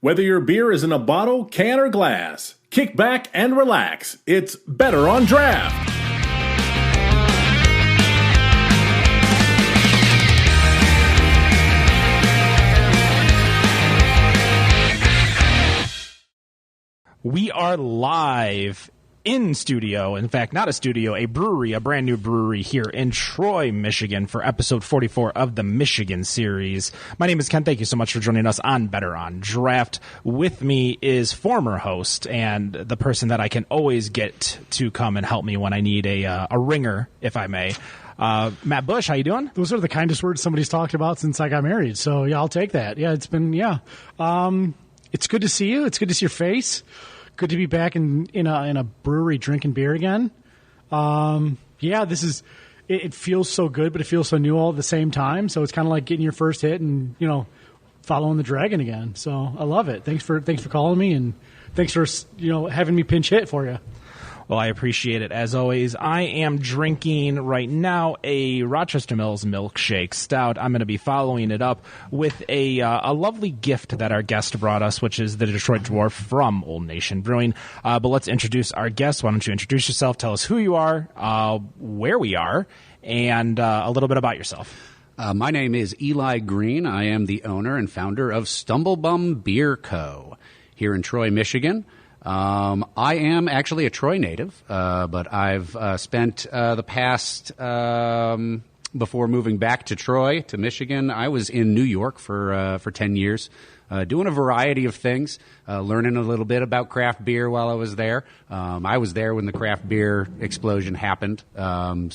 Whether your beer is in a bottle, can, or glass, kick back and relax. It's Better on Draft. We are live in studio. In fact, not a studio, a brewery, a brand new brewery here in Troy, Michigan for episode 44 of the Michigan series. My name is Ken. Thank you so much for joining us on Better on Draft. With me is former host and the person that I can always get to come and help me when I need a ringer, if I may. Matt Bush, how you doing? Those are the kindest words somebody's talked about since I got married. So yeah, I'll take that. Yeah, it's been, it's good to see you. It's good to see your face. Good to be back in a brewery drinking beer again. This is it feels so good, but it feels so new all at the same time. So it's kind of like getting your first hit and following the dragon again. So I love it. Thanks for calling me, and thanks for having me pinch hit for you. Well, I appreciate it, as always. I am drinking right now a Rochester Mills Milkshake Stout. I'm going to be following it up with a lovely gift that our guest brought us, which is the Detroit Dwarf from Old Nation Brewing. But let's introduce our guest. Why don't you introduce yourself, tell us who you are, where we are, and a little bit about yourself. My name is Eli Green. I am the owner and founder of Stumblebum Beer Co. here in Troy, Michigan. I am actually a Troy native, but I've spent the past, before moving back to Troy, to Michigan, I was in New York for 10 years, doing a variety of things, learning a little bit about craft beer while I was there. I was there when the craft beer explosion happened. Looking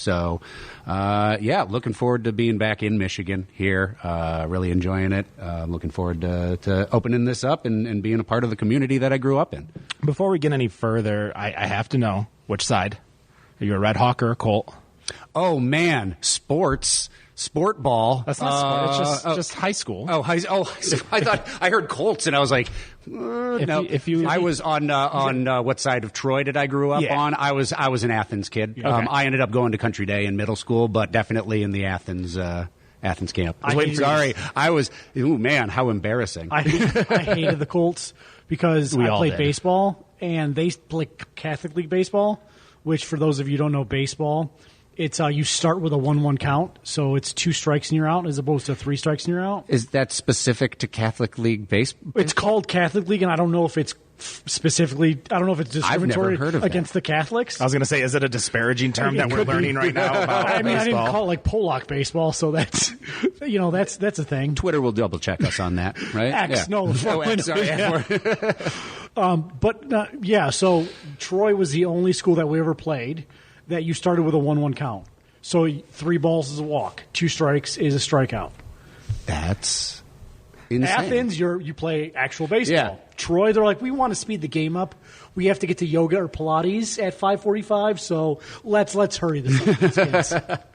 forward to being back in Michigan here, really enjoying it. Looking forward to opening this up and being a part of the community that I grew up in. Before we get any further, I have to know, which side? Are you a Red Hawk or a Colt? Oh, man, sport ball. That's not sport. It's just high school. I thought I heard Colts, and I was like, no. I was on what side of Troy did I grew up on? I was an Athens kid. Okay. I ended up going to Country Day in middle school, but definitely in the Athens camp. I was. Ooh, man, how embarrassing! I hated the Colts because I played baseball, and they play Catholic League baseball, which for those of you who don't know baseball, it's you start with a 1-1 count, so it's 2 strikes and you're out as opposed to 3 strikes and you're out. Is that specific to Catholic League baseball? It's called Catholic League, and I don't know if it's specifically. I don't know if it's discriminatory against the Catholics. I was going to say, is it a disparaging term that we're learning right now about I baseball? I didn't call it like Pollock baseball, so that's that's a thing. Twitter will double check us on that, right? X, yeah. no. X, sorry. So Troy was the only school that we ever played that you started with a 1-1 count. So 3 balls is a walk, 2 strikes is a strikeout. That's insane. Athens, you play actual baseball. Yeah. Troy, they're like, we want to speed the game up. We have to get to yoga or Pilates at 5:45, so let's hurry this up.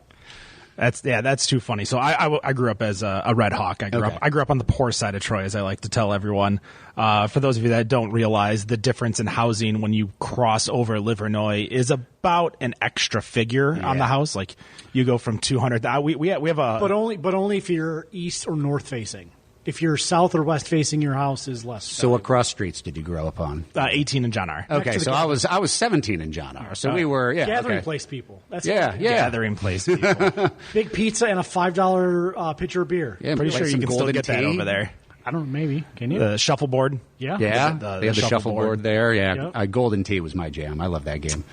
That's too funny. So I grew up as a Red Hawk. I grew up on the poor side of Troy, as I like to tell everyone. For those of you that don't realize, the difference in housing when you cross over Livernois is about an extra figure on the house. Like you go from 200. We have a but only if you're east or north facing. If you're south or west facing, your house is less. So what cross streets did you grow up on? 18 in John R. Okay, so I was 17 in John R. So we were gathering place people. That's gathering place people. Big pizza and a $5 pitcher of beer. Yeah, pretty sure you can still get that over there. I don't know, maybe. Can you? The shuffleboard. Yeah. They had the shuffleboard there. Yeah, Yep. Golden Tee was my jam. I love that game.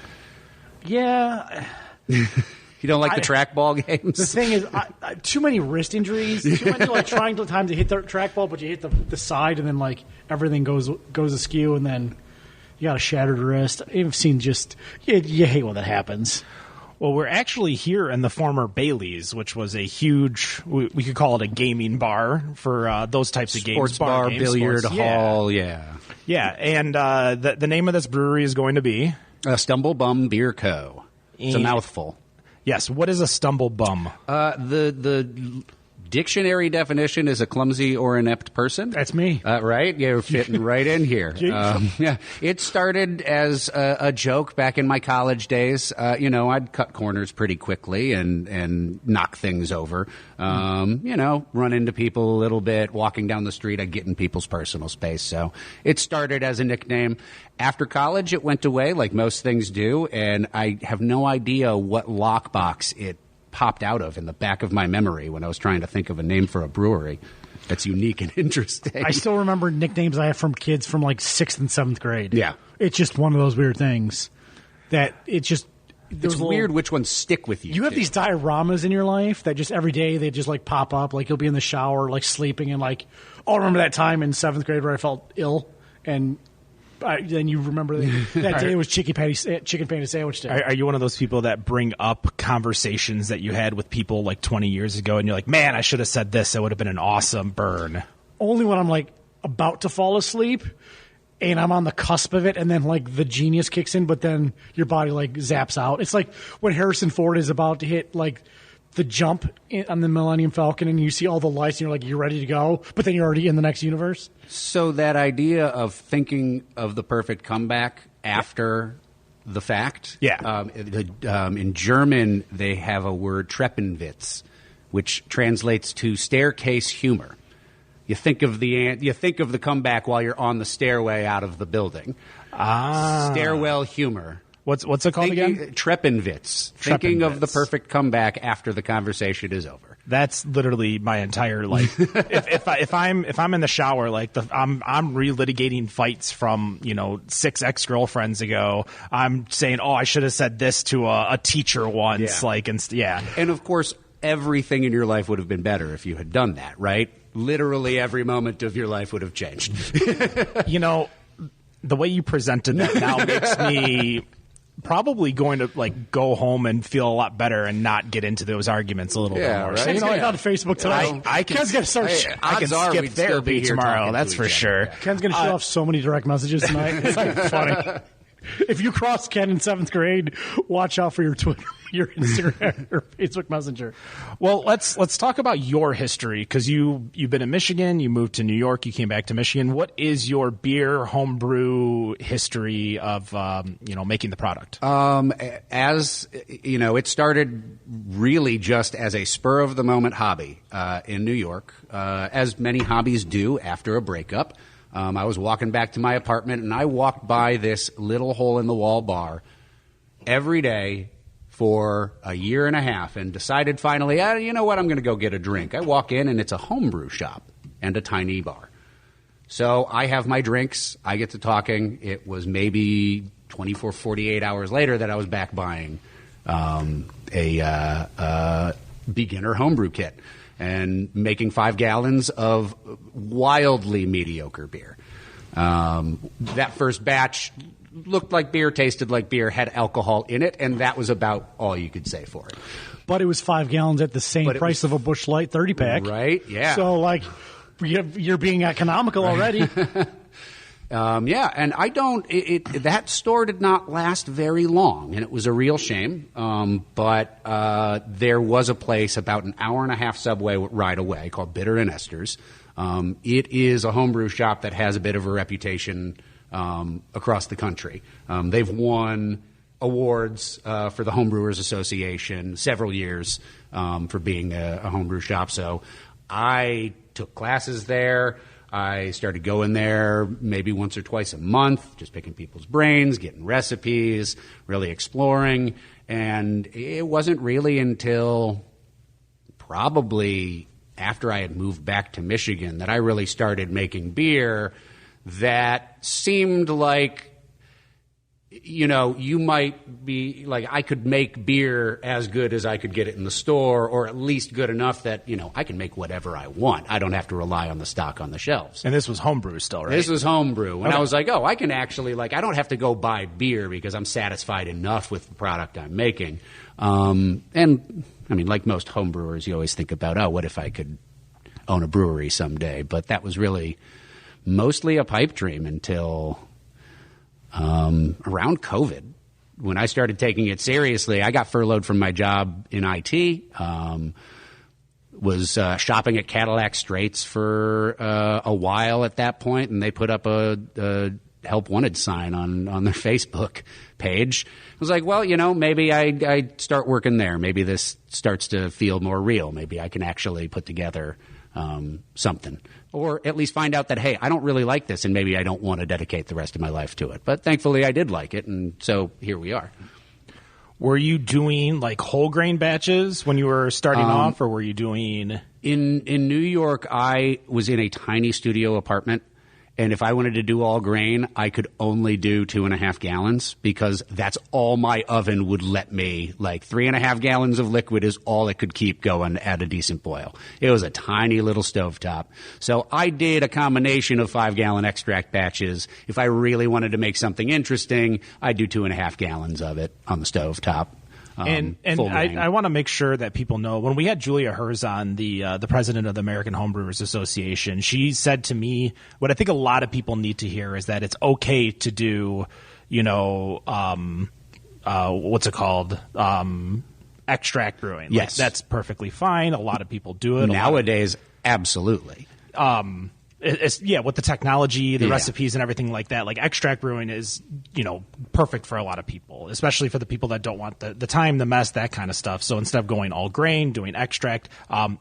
Yeah. You don't like the trackball games? The thing is, too many wrist injuries. Too many trying to hit the trackball, but you hit the side, and then everything goes askew, and then you got a shattered wrist. I've seen you hate when that happens. Well, we're actually here in the former Bailey's, which was a huge, we could call it a gaming bar for those types of games. Sports bar, games, billiard hall, yeah. Yeah, and the name of this brewery is going to be? Stumblebum Beer Co. It's a mouthful. Yes, what is a Stumblebum? The Dictionary definition is a clumsy or inept person. That's me. Right? You're fitting right in here. Yeah. It started as a joke back in my college days. I'd cut corners pretty quickly and knock things over. Run into people a little bit. Walking down the street, I'd get in people's personal space. So it started as a nickname. After college, it went away like most things do, and I have no idea what lockbox it popped out of in the back of my memory when I was trying to think of a name for a brewery that's unique and interesting. I still remember nicknames I have from kids from like 6th and 7th grade. Yeah. It's just one of those weird things that it's weird which ones stick with you. You have these dioramas in your life that just every day they just like pop up. Like you'll be in the shower, like sleeping, and like, I remember that time in 7th grade where I felt ill, and then you remember that day was chicken patty sandwich day. Are you one of those people that bring up conversations that you had with people like 20 years ago, and you're like, man, I should have said this. It would have been an awesome burn. Only when I'm like about to fall asleep and I'm on the cusp of it, and then like the genius kicks in, but then your body like zaps out. It's like when Harrison Ford is about to hit like the jump on the Millennium Falcon, and you see all the lights, and you're like, you're ready to go, but then you're already in the next universe. So that idea of thinking of the perfect comeback after the fact. Yeah. In German, they have a word Treppenwitz, which translates to staircase humor. You think of the comeback while you're on the stairway out of the building. Stairwell humor. What's it called again? Treppenwitz. Thinking of the perfect comeback after the conversation is over. That's literally my entire life. if I'm in the shower, like I'm relitigating fights from 6 ex-girlfriends ago. I'm saying, I should have said this to a teacher once. Yeah. And of course, everything in your life would have been better if you had done that, right? Literally every moment of your life would have changed. The way you presented that now makes me probably going to go home and feel a lot better and not get into those arguments a little bit more. Right? Ken's going on Facebook tonight. Ken's going to start. I can skip therapy tomorrow. That's for sure. Yeah. Ken's going to show off so many direct messages tonight. It's like funny. If you cross Ken in 7th grade, watch out for your Twitter, your Instagram, or Facebook Messenger. Well, let's talk about your history, because you've been in Michigan, you moved to New York, you came back to Michigan. What is your beer homebrew history of making the product? As you know, it started really just as a spur of the moment hobby in New York, as many hobbies do after a breakup. I was walking back to my apartment, and I walked by this little hole-in-the-wall bar every day for a year and a half and decided finally, you know what, I'm going to go get a drink. I walk in, and it's a homebrew shop and a tiny bar. So I have my drinks. I get to talking. It was maybe 24, 48 hours later that I was back buying a beginner homebrew kit and making 5 gallons of wildly mediocre beer. That first batch looked like beer, tasted like beer, had alcohol in it, and that was about all you could say for it. But it was 5 gallons at the same price of a Busch Light 30-pack. Right, yeah. So, you're being economical already. Yeah, and that store did not last very long, and it was a real shame. But there was a place about an hour and a half subway ride away called Bitter and Esther's. It is a homebrew shop that has a bit of a reputation across the country. They've won awards for the Homebrewers Association several years for being a homebrew shop. So I took classes there. I started going there maybe once or twice a month, just picking people's brains, getting recipes, really exploring. And it wasn't really until probably after I had moved back to Michigan that I really started making beer that seemed like, you might be like, I could make beer as good as I could get it in the store, or at least good enough that, I can make whatever I want. I don't have to rely on the stock on the shelves. And this was homebrew still, right? This was homebrew. And I was like, I can actually, I don't have to go buy beer because I'm satisfied enough with the product I'm making. And, I mean, like most homebrewers, you always think about, what if I could own a brewery someday? But that was really mostly a pipe dream until around COVID, when I started taking it seriously. I got furloughed from my job in IT. was shopping at Cadillac Straits for a while at that point, and they put up a help wanted sign on their Facebook page. I was like, well, maybe I start working there. Maybe this starts to feel more real. Maybe I can actually put together something, or at least find out that, hey, I don't really like this, and maybe I don't want to dedicate the rest of my life to it. But thankfully I did like it, and so here we are. Were you doing like whole grain batches when you were starting off, or were you doing... In New York, I was in a tiny studio apartment, and if I wanted to do all grain, I could only do 2.5 gallons because that's all my oven would let me. Like 3.5 gallons of liquid is all it could keep going at a decent boil. It was a tiny little stovetop. So I did a combination of 5-gallon extract batches. If I really wanted to make something interesting, I'd do 2.5 gallons of it on the stovetop. And I want to make sure that people know, when we had Julia Hers on, the president of the American Homebrewers Association, she said to me, what I think a lot of people need to hear is that it's okay to do, what's it called? Extract brewing. Yes. Like, that's perfectly fine. A lot of people do it. Nowadays, absolutely. With the technology, the recipes and everything like that, like extract brewing is, perfect for a lot of people, especially for the people that don't want the time, the mess, that kind of stuff. So instead of going all grain, doing extract,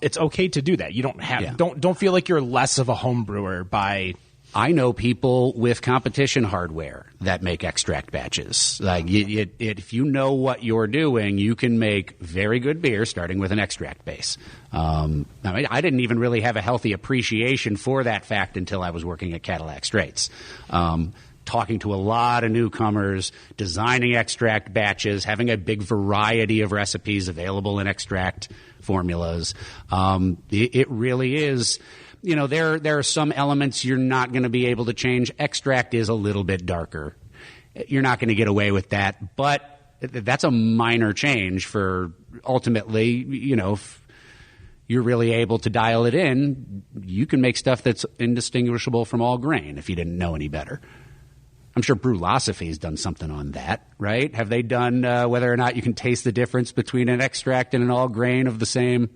it's okay to do that. You don't have, don't feel like you're less of a home brewer by... I know people with competition hardware that make extract batches. Like, if you know what you're doing, you can make very good beer starting with an extract base. I didn't even really have a healthy appreciation for that fact until I was working at Cadillac Straits. Talking to a lot of newcomers, designing extract batches, having a big variety of recipes available in extract formulas. It really is... there are some elements you're not going to be able to change. Extract is a little bit darker. You're not going to get away with that, but that's a minor change for ultimately, if you're really able to dial it in, you can make stuff that's indistinguishable from all grain if you didn't know any better. I'm sure Brewlosophy has done something on that, right? Have they done whether or not you can taste the difference between an extract and an all grain of the same...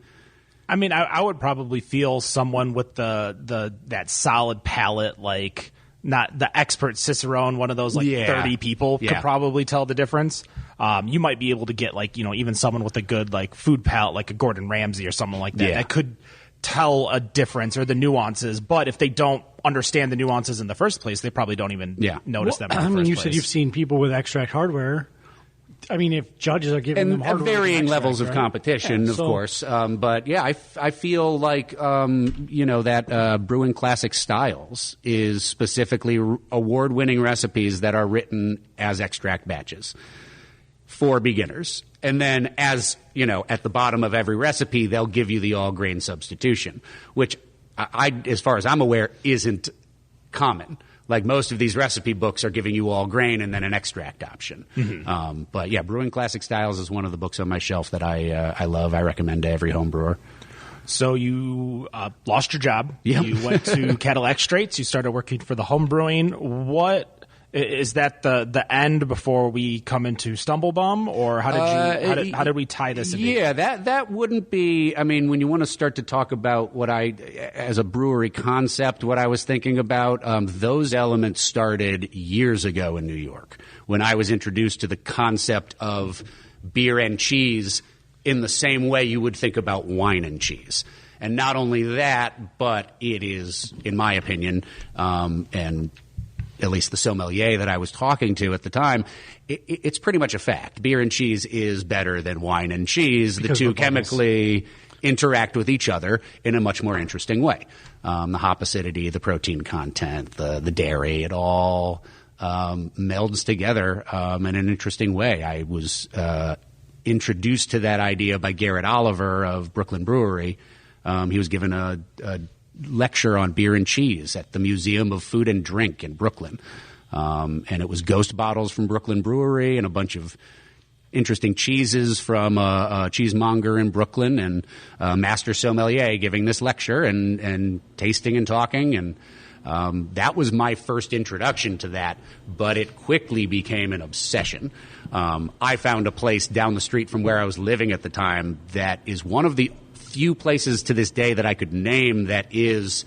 I mean, I would probably feel someone with that solid palate, like not the expert Cicerone, one of those 30 people could probably tell the difference. You might be able to get even someone with a good food palate, like a Gordon Ramsay or someone like that, that could tell a difference or the nuances. But if they don't understand the nuances in the first place, they probably don't even notice them. You said you've sseen people with extract hardware. I mean, if judges are giving them hardware, varying levels of competition, of course. But I feel like that Brewing Classic Styles is specifically award-winning recipes that are written as extract batches for beginners. And then, as at the bottom of every recipe, they'll give you the all-grain substitution, which as far as I'm aware, isn't common. Like most of these recipe books are giving you all grain and then an extract option. Mm-hmm. But Brewing Classic Styles is one of the books on my shelf that I love. I recommend to every home brewer. So you lost your job. Yep. You went to Cadillac Straits. You started working for the home brewing. What is that the end before we come into Stumblebum, or how did we tie this in? Yeah, that wouldn't be. I mean, when you want to start to talk about what as a brewery concept, what I was thinking about, those elements started years ago in New York when I was introduced to the concept of beer and cheese in the same way you would think about wine and cheese. And not only that, but it is, in my opinion, and at least the sommelier that I was talking to at the time, it's pretty much a fact. Beer and cheese is better than wine and cheese. The two chemically interact with each other in a much more interesting way. The hop acidity, the protein content, the dairy, it all melds together in an interesting way. I was introduced to that idea by Garrett Oliver of Brooklyn Brewery. He was given a lecture on beer and cheese at the Museum of Food and Drink in Brooklyn. And it was ghost bottles from Brooklyn Brewery and a bunch of interesting cheeses from a cheesemonger in Brooklyn, and master sommelier giving this lecture and tasting and talking. And that was my first introduction to that, but it quickly became an obsession. I found a place down the street from where I was living at the time that is one of the few places to this day that I could name that is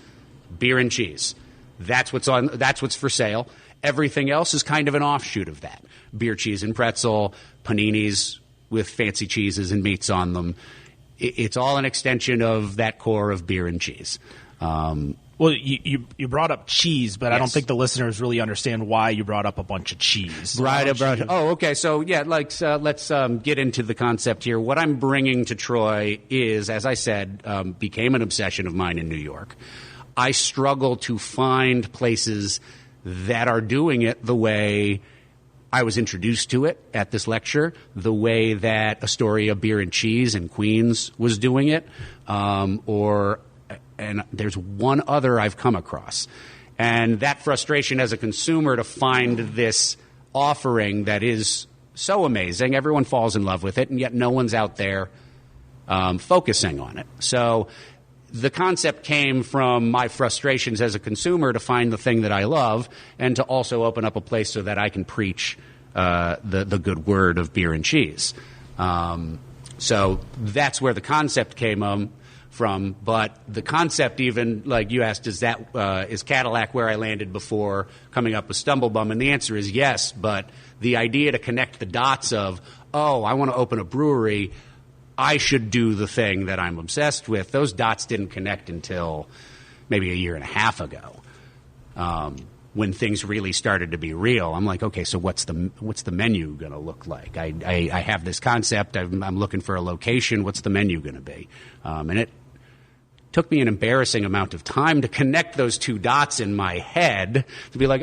beer and cheese. That's what's for sale. Everything else is kind of an offshoot of that. Beer, cheese, and pretzel, paninis with fancy cheeses and meats on them. It's all an extension of that core of beer and cheese. Well, you brought up cheese, but yes. I don't think the listeners really understand why you brought up a bunch of cheese. Right. Okay. So, yeah, let's get into the concept here. What I'm bringing to Troy is, as I said, became an obsession of mine in New York. I struggle to find places that are doing it the way I was introduced to it at this lecture, the way that Astoria Beer and Cheese in Queens was doing it, and there's one other I've come across. And that frustration as a consumer to find this offering that is so amazing, everyone falls in love with it, and yet no one's out there focusing on it. So the concept came from my frustrations as a consumer to find the thing that I love and to also open up a place so that I can preach the good word of beer and cheese. So that's where the concept came from. But the concept, even like you asked, is Cadillac where I landed before coming up with Stumblebum? And the answer is yes. But the idea to connect the dots of, I want to open a brewery, I should do the thing that I'm obsessed with. Those dots didn't connect until maybe a year and a half ago, when things really started to be real. I'm like, okay, so what's the menu going to look like? I have this concept. I'm looking for a location. What's the menu going to be? And it took me an embarrassing amount of time to connect those two dots in my head to be like,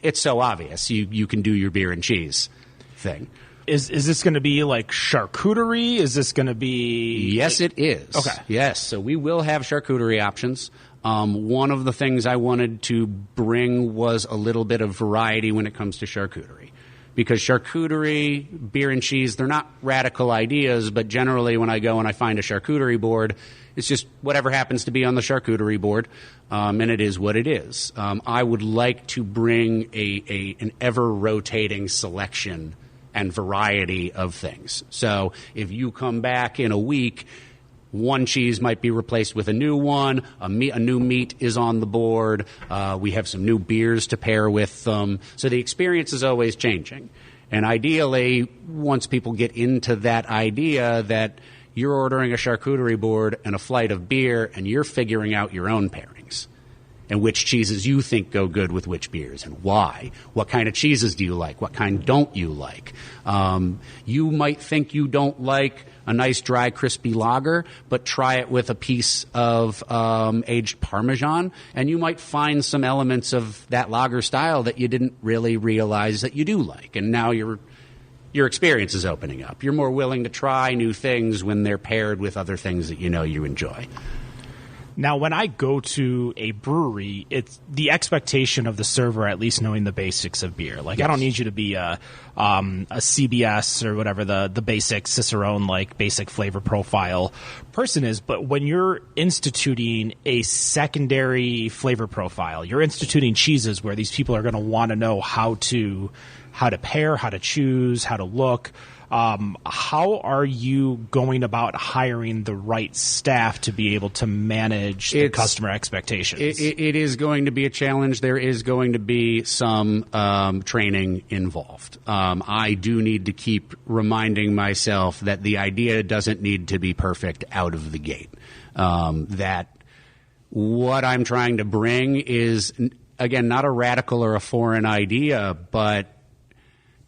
it's so obvious. You can do your beer and cheese thing. Is this going to be like charcuterie? Is this going to be... Yes, it is. Okay. Yes, so we will have charcuterie options. One of the things I wanted to bring was a little bit of variety when it comes to charcuterie. Because charcuterie, beer and cheese, they're not radical ideas, but generally when I go and I find a charcuterie board, it's just whatever happens to be on the charcuterie board, and it is what it is. I would like to bring an ever-rotating selection and variety of things. So if you come back in a week, one cheese might be replaced with a new one, a new meat is on the board, we have some new beers to pair with them. So the experience is always changing. And ideally, once people get into that idea that you're ordering a charcuterie board and a flight of beer and you're figuring out your own pairings and which cheeses you think go good with which beers and why. What kind of cheeses do you like? What kind don't you like? You might think you don't like a nice, dry, crispy lager, but try it with a piece of aged Parmesan, and you might find some elements of that lager style that you didn't really realize that you do like. And now your experience is opening up. You're more willing to try new things when they're paired with other things that you know you enjoy. Now, when I go to a brewery, it's the expectation of the server at least knowing the basics of beer. Like, yes. I don't need you to be a CBS or whatever the basic Cicerone, like basic flavor profile person is. But when you're instituting a secondary flavor profile, you're instituting cheeses where these people are going to want to know how to pair, how to choose, how to look. How are you going about hiring the right staff to be able to manage the customer expectations? It is going to be a challenge. There is going to be some training involved. I do need to keep reminding myself that the idea doesn't need to be perfect out of the gate. That what I'm trying to bring is, again, not a radical or a foreign idea, but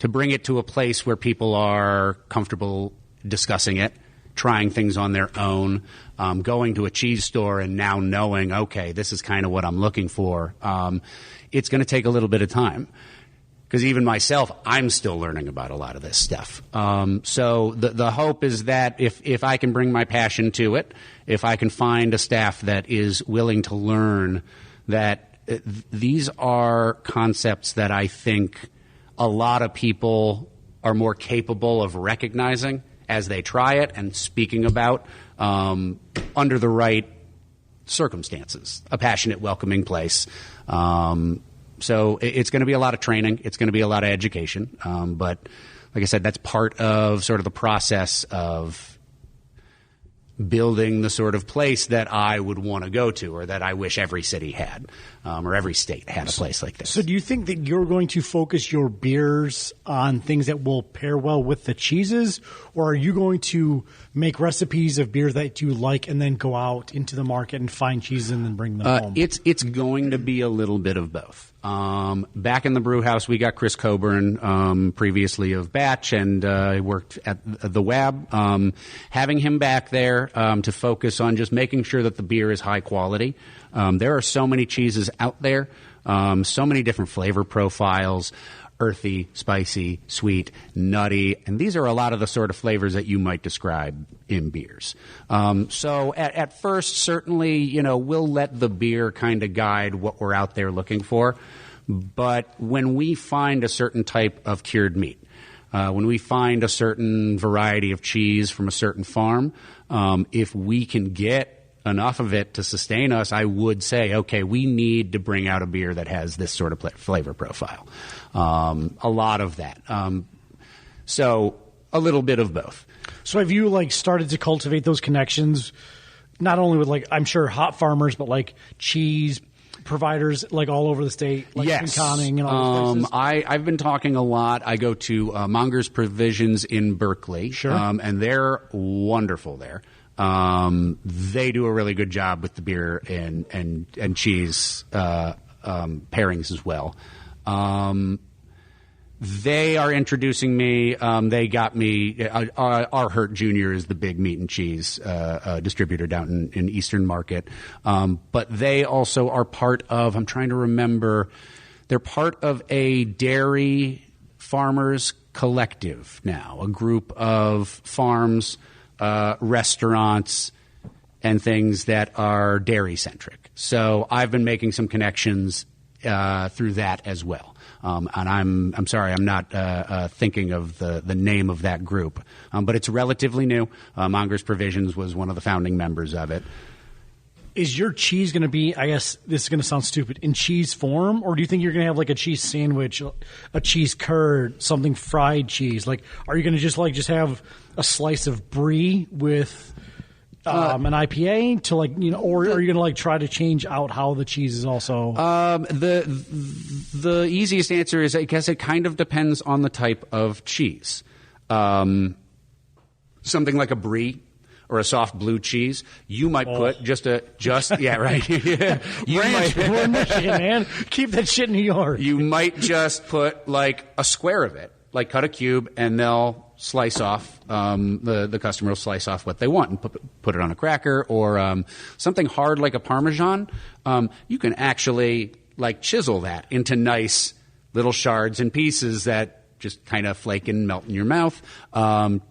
to bring it to a place where people are comfortable discussing it, trying things on their own, going to a cheese store and now knowing, okay, this is kind of what I'm looking for. It's going to take a little bit of time because even myself, I'm still learning about a lot of this stuff. So the hope is that if I can bring my passion to it, if I can find a staff that is willing to learn that these are concepts that I think a lot of people are more capable of recognizing as they try it and speaking about under the right circumstances, a passionate, welcoming place. So it's going to be a lot of training. It's going to be a lot of education. But like I said, that's part of sort of the process of building the sort of place that I would want to go to, or that I wish every city had, or every state had a place like this. So do you think that you're going to focus your beers on things that will pair well with the cheeses, or are you going to make recipes of beers that you like and then go out into the market and find cheeses and then bring them home? It's going to be a little bit of both. Back in the brew house, we got Chris Coburn, previously of Batch, and worked at the WAB. Having him back there to focus on just making sure that the beer is high quality. There are so many cheeses out there, so many different flavor profiles, earthy, spicy, sweet, nutty, and these are a lot of the sort of flavors that you might describe in beers. So at first, certainly, we'll let the beer kind of guide what we're out there looking for. But when we find a certain type of cured meat, when we find a certain variety of cheese from a certain farm, if we can get enough of it to sustain us, I would say, okay, we need to bring out a beer that has this sort of flavor profile. A lot of that. So a little bit of both. So have you started to cultivate those connections, not only with I'm sure hop farmers, but cheese providers all over the state, yes. Conning and all those places? I've been talking a lot. I go to Monger's Provisions in Berkeley, sure. And they're wonderful there. They do a really good job with the beer and cheese pairings as well. They are introducing me. They got me. Our Hurt Jr. is the big meat and cheese distributor down in Eastern Market. But they also are part of, I'm trying to remember, they're part of a dairy farmers collective now, a group of farms, restaurants, and things that are dairy centric. So I've been making some connections through that as well. And I'm sorry, I'm not thinking of the name of that group, but it's relatively new. Monger's Provisions was one of the founding members of it. Is your cheese going to be, I guess this is going to sound stupid, in cheese form, or do you think you're going to have a cheese sandwich, a cheese curd, something fried cheese? Are you going to just have a slice of brie with an IPA to or are you going to try to change out how the cheese is also? The easiest answer is, I guess it kind of depends on the type of cheese. Something like a brie or a soft blue cheese, you might put yeah, right. We're in Michigan, man. Keep that shit in New York. You might just put a square of it, cut a cube, and they'll slice off. The customer will slice off what they want and put it on a cracker, or something hard like a Parmesan. You can actually chisel that into nice little shards and pieces that just kind of flake and melt in your mouth.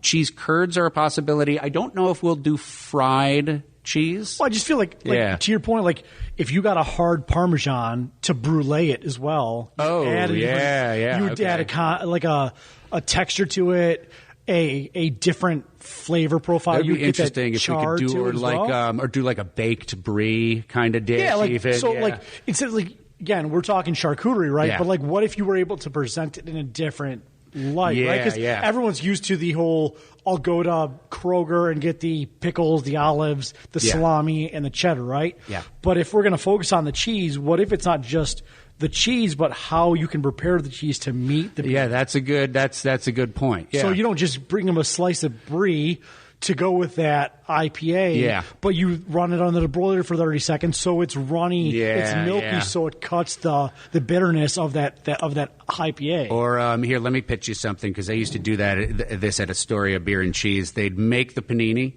Cheese curds are a possibility. I don't know if we'll do fried cheese. Well, I just feel to your point, if you got a hard Parmesan to brulee it as well. Oh, yeah. You would add a texture to it, a different flavor profile. That'd be interesting if we could do or do a baked brie kind of dish. Yeah, instead of again, we're talking charcuterie, right? Yeah. But what if you were able to present it in a different light, right? Because yeah. everyone's used to the whole, I'll go to Kroger and get the pickles, the olives, the salami, and the cheddar, right? Yeah. But if we're going to focus on the cheese, what if it's not just the cheese, but how you can prepare the cheese to meet the beer? Yeah, that's a good point. Yeah. So you don't just bring them a slice of brie to go with that IPA, but you run it under the broiler for 30 seconds, so it's runny, it's milky, so it cuts the bitterness of that IPA. Or here, let me pitch you something, because I used to do this at Astoria Beer and Cheese. They'd make the panini,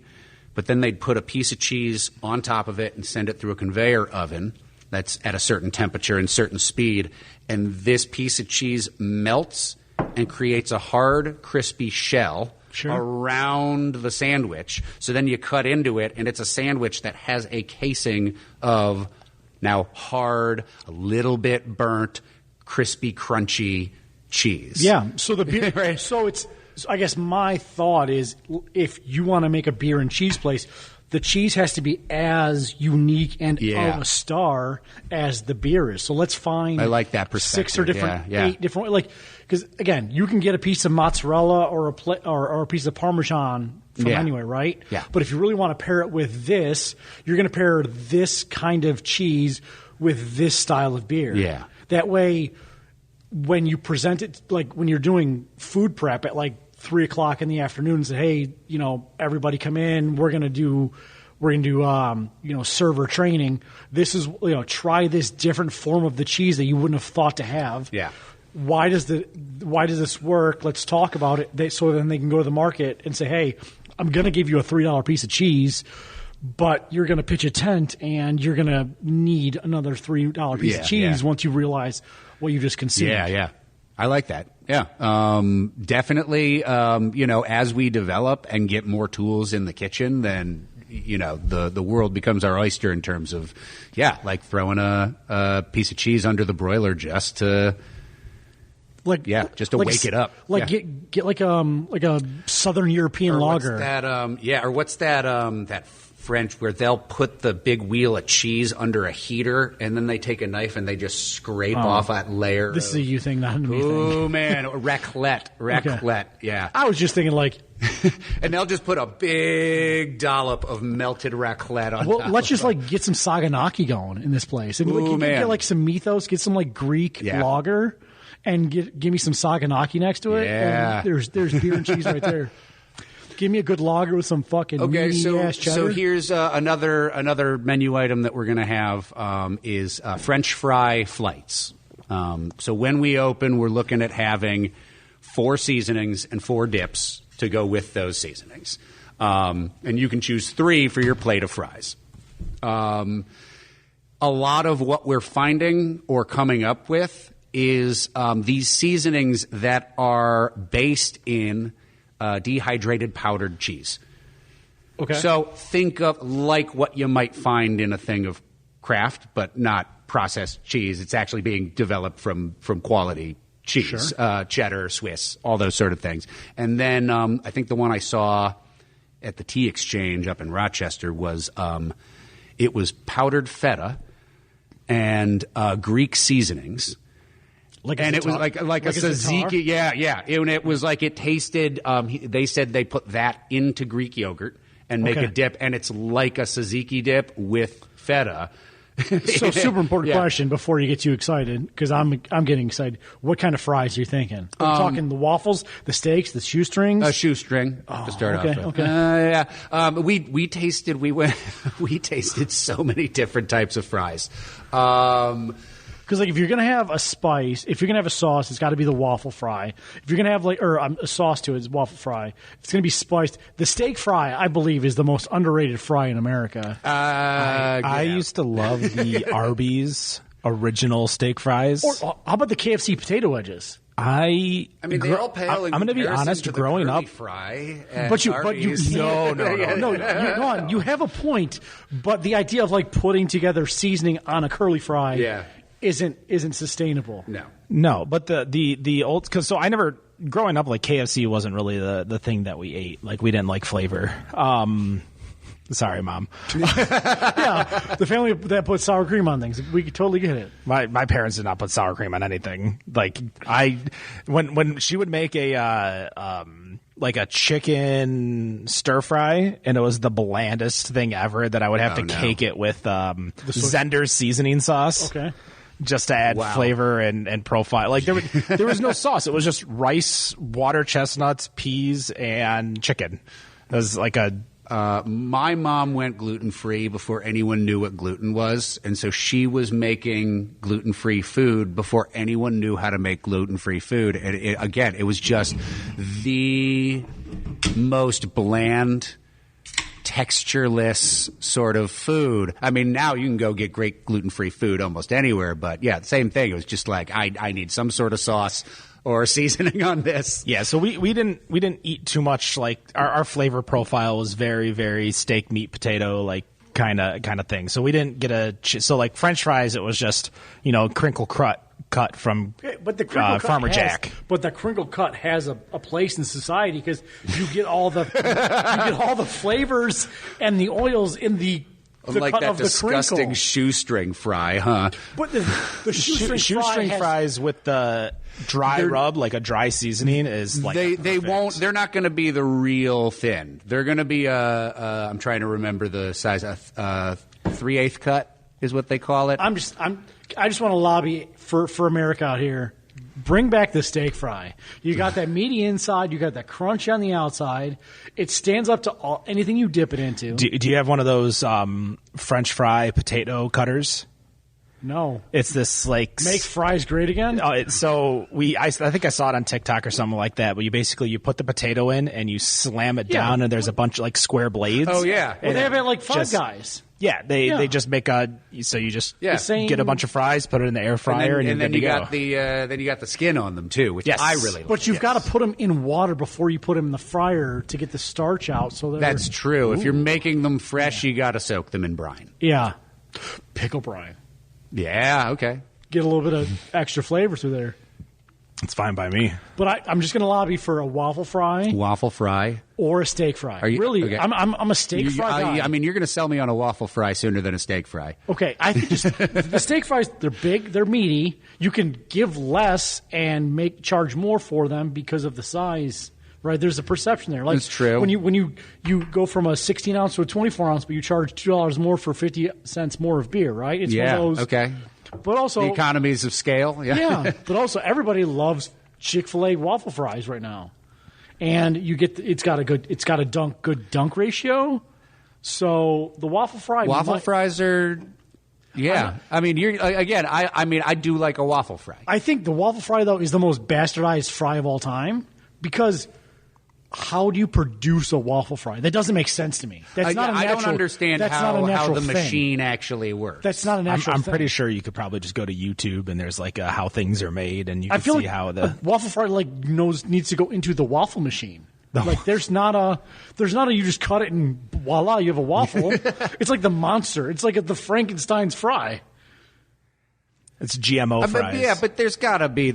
but then they'd put a piece of cheese on top of it and send it through a conveyor oven that's at a certain temperature and certain speed, and this piece of cheese melts and creates a hard, crispy shell around the sandwich. So then you cut into it, and it's a sandwich that has a casing of now hard, a little bit burnt, crispy, crunchy cheese. Yeah. So the beer. Right. So it's. I guess my thought is, if you want to make a beer and cheese place, the cheese has to be as unique and Yeah. of a star as the beer is. So let's find I like that perspective. 6 or different, Yeah, yeah. 8 different, like, because again, you can get a piece of mozzarella or a piece of Parmesan from Yeah. anywhere, right? Yeah. But if you really want to pair it with this, you're going to pair this kind of cheese with this style of beer. Yeah. That way, when you present it, like when you're doing food prep at like 3 o'clock in the afternoon, and say, hey, everybody come in, we're going to do server training. This is, try this different form of the cheese that you wouldn't have thought to have. Yeah. Why does this work? Let's talk about it. So then they can go to the market and say, hey, I'm going to give you a $3 piece of cheese, but you're going to pitch a tent and you're going to need another $3 piece of cheese once you realize what you just consumed. Yeah, yeah. I like that. Yeah. Definitely, as we develop and get more tools in the kitchen, then, the world becomes our oyster in terms of, like throwing a piece of cheese under the broiler just to wake it up. Get like a Southern European lager. What's that French where they'll put the big wheel of cheese under a heater and then they take a knife and they just scrape off that layer. This is a you thing, not a me thing. Oh man, raclette, Okay. yeah. I was just thinking like, and they'll just put a big dollop of melted raclette on. well, top let's just of like get some Saganaki going in this place, and Ooh, get like some mythos, get some like Greek lager, and give me some Saganaki next to it. Yeah. And there's beer and cheese right there. Give me a good lager with some fucking meaty-ass cheddar. So here's another menu item that we're going to have is French fry flights. So when we open, we're looking at having 4 seasonings and 4 dips to go with those seasonings. And you can choose 3 for your plate of fries. A lot of what we're finding or coming up with is these seasonings that are based in dehydrated powdered cheese. Okay. So think of like what you might find in a thing of Kraft, but not processed cheese. It's actually being developed from quality cheese, cheddar, Swiss, all those sort of things. And then I think the one I saw at the Tea Exchange up in Rochester was it was powdered feta and Greek seasonings. It was like a tzatziki, yeah. And it was like it tasted. They said they put that into Greek yogurt and make a dip, and it's like a tzatziki dip with feta. So super important question before you get too excited, because I'm getting excited. What kind of fries are you thinking? Are we talking the waffles, the steaks, the shoestrings? A shoestring to start off with. Okay. We tasted so many different types of fries. Because like if you're gonna have a spice, if you're gonna have a sauce, it's got to be the waffle fry. If you're gonna have a sauce to it, it's waffle fry. If it's gonna be spiced, the steak fry, I believe, is the most underrated fry in America. I used to love the Arby's original steak fries. Or how about the KFC potato wedges? I mean, they all pale. I'm going to be honest. Growing up, fry. But you no. You have a point, but the idea of like putting together seasoning on a curly fry, isn't sustainable. No. But the old so I never growing up like KFC wasn't really the thing that we ate. Like we didn't like flavor. Sorry, Mom. Yeah, the family that puts sour cream on things, we could totally get it. My parents did not put sour cream on anything. Like when she would make like a chicken stir fry, and it was the blandest thing ever that I would have to cake it with Zender's seasoning sauce. Okay. Just to add flavor and profile. Like there was no sauce. It was just rice, water chestnuts, peas, and chicken. It was like my mom went gluten-free before anyone knew what gluten was, and so she was making gluten-free food before anyone knew how to make gluten-free food. And it was just the most bland, textureless sort of food. I mean, now you can go get great gluten-free food almost anywhere, but yeah, same thing. It was just like I need some sort of sauce or seasoning on this. Yeah, so we didn't eat too much. Like our flavor profile was very, very steak, meat, potato, like kind of thing. So we didn't get so like French fries. It was just crinkle cut cut from But the crinkle cut Farmer has, Jack. But the crinkle cut has a place in society because you get all the you get all the flavors and the oils in the Unlike cut that of the disgusting crinkle. shoestring fry, huh? But the Shoestring fry fries with the dry rub, like a dry seasoning, is like They won't. They're not going to be the real thin. They're going to be I'm trying to remember the size. 3/8 cut is what they call it. I just want to lobby for America out here. Bring back the steak fry. You got that meaty inside. You got that crunch on the outside. It stands up to anything you dip it into. Do you have one of those French fry potato cutters? No. It's this like Make fries great again? I think I saw it on TikTok or something like that. But you put the potato in and you slam it down, and there's a bunch of like square blades. Oh yeah. Well, they have it at like Five Guys. Yeah, they just make you just same- get a bunch of fries, put it in the air fryer, and then you're you good to got then you got the skin on them too, which Yes. I really like. But you've got to put them in water before you put them in the fryer to get the starch out. So That's true. If you're making them fresh, you got to soak them in brine. Yeah. Pickle brine. Yeah. Okay. Get a little bit of extra flavor through there. It's fine by me. But I'm just going to lobby for a waffle fry Waffle fry. or a steak fry. Are you really? okay? I'm a steak fry guy. I mean, you're going to sell me on a waffle fry sooner than a steak fry. Okay, I think just the steak fries, they're big, they're meaty. You can give less and charge more for them because of the size. Right, there's a perception there. Like, That's true. When you go from a 16 ounce to a 24 ounce, but you charge $2 more for 50 cents more of beer. Right? It's one of those. Okay. But also The economies of scale. yeah. But also everybody loves Chick-fil-A waffle fries right now, and it's got a good dunk ratio. So the waffle fry. Fries are. Yeah, I mean, I do like a waffle fry. I think the waffle fry though is the most bastardized fry of all time because. How do you produce a waffle fry? That doesn't make sense to me. That's not a natural, I don't understand how the machine actually works. That's not a natural I'm thing. pretty sure you could probably just go to YouTube and there's like how things are made, and you can feel see like how a waffle fry needs to go into the waffle machine. Like there's not a you just cut it and voila, you have a waffle. It's like the monster. It's like the Frankenstein's fry. It's GMO fries. Yeah, but there's got to be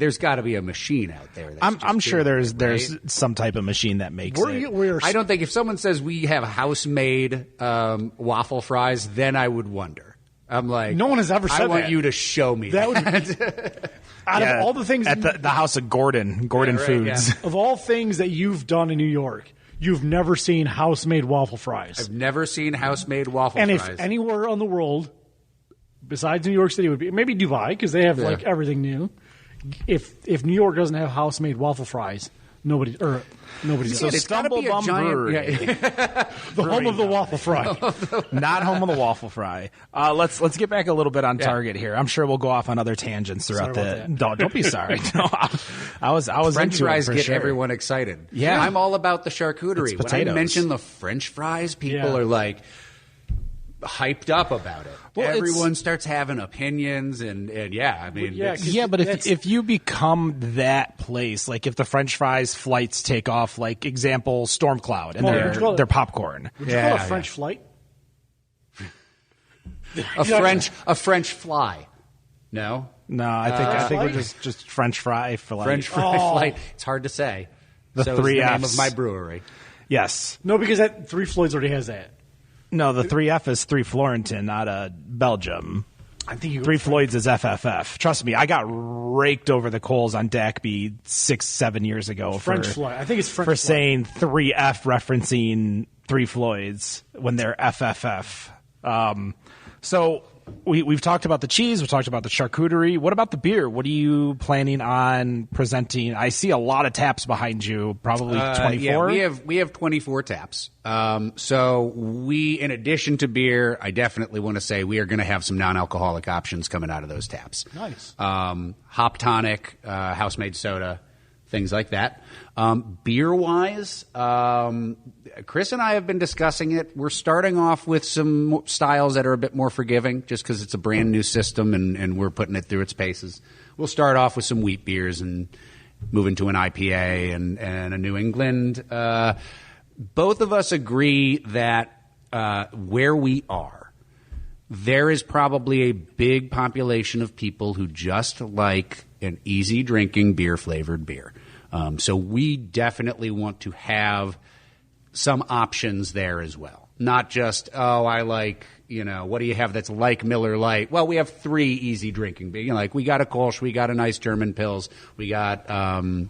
a machine out there. I'm sure there's right? some type of machine that makes it. I don't think if someone says we have house-made waffle fries, then I would wonder. I'm like, no one has ever said I want that. you to show me that. Out of all the things at the house of Gordon Foods. Of all things that you've done in New York, you've never seen house-made waffle fries. I've never seen house-made waffle and fries. if anywhere on the world besides New York City would be maybe Dubai because they have like everything new. If New York doesn't have house-made waffle fries, nobody does. So Stumblebum Brewery, the home of the waffle fry, not home of the waffle fry. Let's get back a little bit on target here. I'm sure we'll go off on other tangents throughout Don't be sorry. No, I was French into fries it for get sure. everyone excited. Yeah. I'm all about the charcuterie. It's When I potatoes. mention the French fries, people are like hyped up about it. Well, everyone starts having opinions, and I mean, Yeah, but if you become that place, like if the French fries flights take off, like example Stormcloud, and they're popcorn. Would you call it a French flight? a French fly. No, I think we're just French fry for like French fry flight. It's hard to say. The so three is the name Fs. of my brewery. Yes. No, because that Three Floyds already has that. No, the 3F is 3 Florentin, not Belgium. I think 3 Floyds is FFF. Trust me, I got raked over the coals on DACB 6-7 years ago French fly. I think it's French for fly. saying 3F referencing 3 Floyds when they're FFF. So we've talked about the cheese. We've talked about the charcuterie. What about the beer? What are you planning on presenting? I see a lot of taps behind you. Probably 24. Yeah, we have 24 taps. So we, in addition to beer, I definitely want to say we are going to have some non-alcoholic options coming out of those taps. Nice. Hop tonic, house-made soda, things like that. Beer-wise, Chris and I have been discussing it. We're starting off with some styles that are a bit more forgiving just because it's a brand new system and we're putting it through its paces. We'll start off with some wheat beers and move into an IPA and a New England. Both of us agree that where we are, there is probably a big population of people who just like an easy drinking beer flavored beer. So we definitely want to have some options there as well. Not just, I like, what do you have that's like Miller Lite? Well, we have 3 easy drinking beer. We got a Kolsch, we got a nice German Pils, we got, an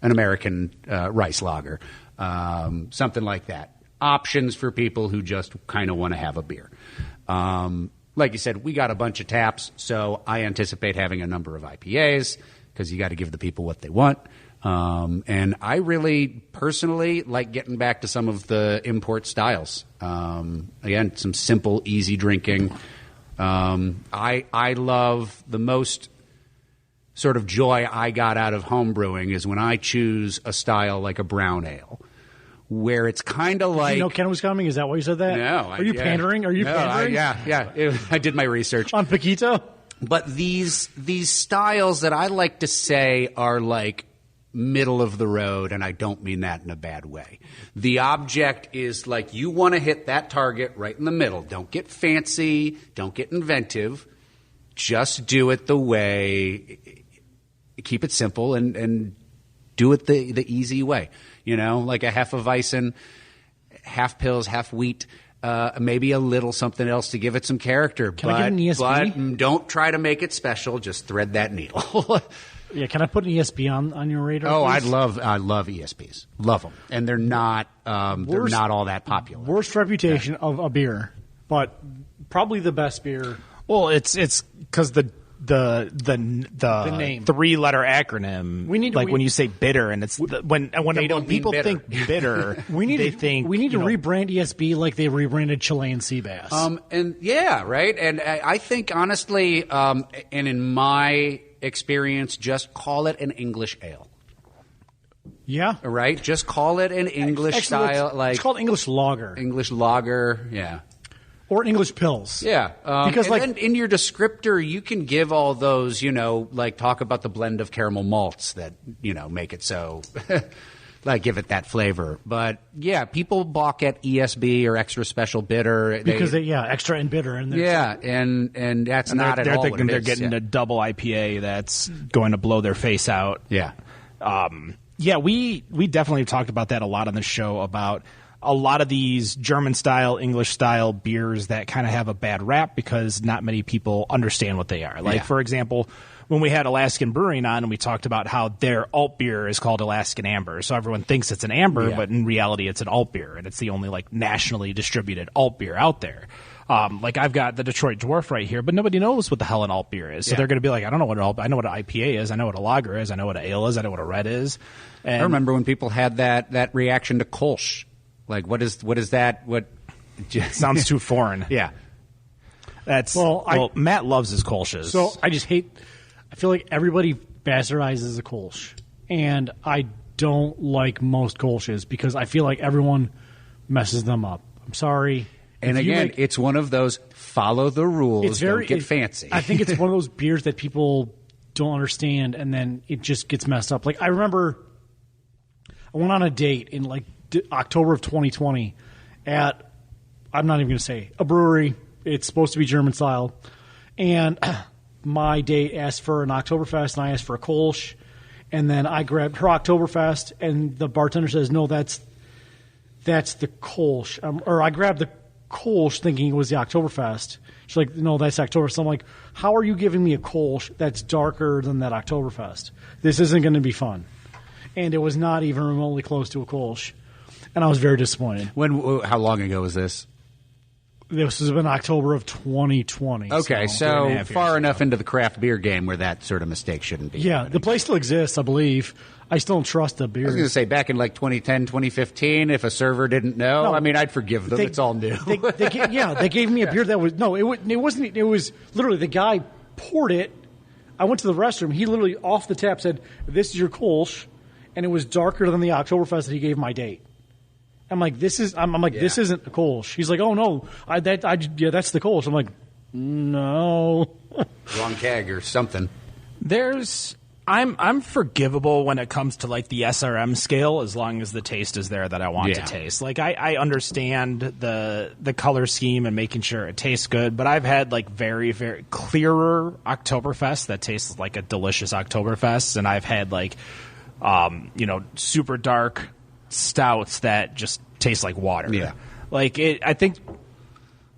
American rice lager, something like that. Options for people who just kind of want to have a beer. Like you said, we got a bunch of taps, so I anticipate having a number of IPAs because you got to give the people what they want. And I really personally like getting back to some of the import styles. Again, some simple, easy drinking. I love the most sort of joy I got out of homebrewing is when I choose a style like a brown ale, where it's kind of like... Ken was coming? Is that why you said that? No. Are you pandering? Are you pandering? I did my research. On Paquito? But these styles that I like to say are like middle of the road, and I don't mean that in a bad way. The object is like you want to hit that target right in the middle. Don't get fancy. Don't get inventive. Just do it the way... Keep it simple and do it the easy way. Like a Hefeweizen, half Pils, half wheat, maybe a little something else to give it some character. Can I get an ESP? But don't try to make it special. Just thread that needle. Yeah, can I put an ESP on your radar? Oh, please? I love ESPs. Love them, and they're not all that popular. Worst reputation of a beer, but probably the best beer. Well, it's because the name 3-letter acronym. When you say bitter, and it's when people think bitter, we need to rebrand ESB like they rebranded Chilean sea bass. And yeah, right. And I think honestly, and in my experience, just call it an English ale. Yeah. Right. Just call it an English style. It's called English lager. English lager. Yeah. Or English Pils. Yeah. Because then in your descriptor, you can give all those, talk about the blend of caramel malts that, make it so, give it that flavor. But, yeah, people balk at ESB or extra special bitter. Because extra and bitter. And and that's not at all thinking what it they're is. getting a double IPA that's going to blow their face out. Yeah. We definitely talked about that a lot on the show about a lot of these German-style, English-style beers that kind of have a bad rap because not many people understand what they are. For example, when we had Alaskan Brewing on and we talked about how their alt beer is called Alaskan Amber. So everyone thinks it's an amber, but in reality it's an alt beer, and it's the only nationally distributed alt beer out there. I've got the Detroit Dwarf right here, but nobody knows what the hell an alt beer is. So they're going to be like, I don't know what I know what an IPA is. I know what a lager is. I know what an ale is. I know what a red is. And I remember when people had that reaction to Kolsch. What is that? What sounds too foreign? Yeah. Matt loves his Kolsches. So I feel like everybody bastardizes a Kolsch. And I don't like most Kolsches because I feel like everyone messes them up. I'm sorry. And again, it's one of those follow the rules, don't get fancy. I think it's one of those beers that people don't understand, and then it just gets messed up. I remember I went on a date in October of 2020 at, I'm not even going to say, a brewery. It's supposed to be German style. And my date asked for an Oktoberfest, and I asked for a Kolsch. And then I grabbed her Oktoberfest, and the bartender says, no, that's the Kolsch. Or I grabbed the Kolsch thinking it was the Oktoberfest. She's like, no, that's Oktoberfest. I'm like, how are you giving me a Kolsch that's darker than that Oktoberfest? This isn't going to be fun. And it was not even remotely close to a Kolsch. And I was very disappointed. How long ago was this? This was in October of 2020. Okay, so far enough into the craft beer game where that sort of mistake shouldn't be. Yeah, the place still exists, I believe. I still don't trust the beer. I was going to say, back in 2010, 2015, if a server didn't know, I'd forgive them. It's all new. They gave me a beer that was, it wasn't, it was literally the guy poured it. I went to the restroom. He literally off the tap said, this is your Kolsch. And it was darker than the Oktoberfest that he gave my date. I'm like, this isn't a Kolsch. He's like, oh no, that's the Kolsch. I'm like, no. Wrong keg or something. There's I'm forgivable when it comes to like the SRM scale, as long as the taste is there that I want to taste. Like I understand the color scheme and making sure it tastes good, but I've had like very, very clearer Oktoberfest that tastes like a delicious Oktoberfest, and I've had like super dark stouts that just taste like water. Yeah. Like I think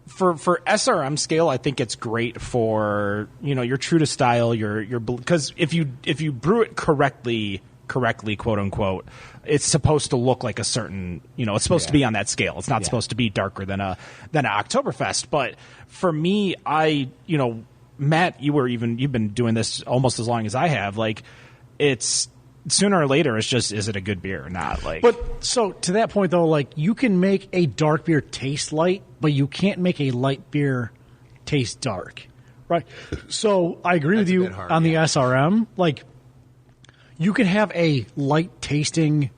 for SRM scale, I think it's great for, you're true to style, because if you brew it correctly, quote unquote, it's supposed to look like a certain, it's supposed to be on that scale. It's not supposed to be darker than an Oktoberfest. But for me, Matt, you've been doing this almost as long as I have. Like, it's sooner or later, it's just, is it a good beer or not? Like, but so to that point though, like you can make a dark beer taste light, but you can't make a light beer taste dark, right? So I agree with you on the SRM. Like, you can have a light tasting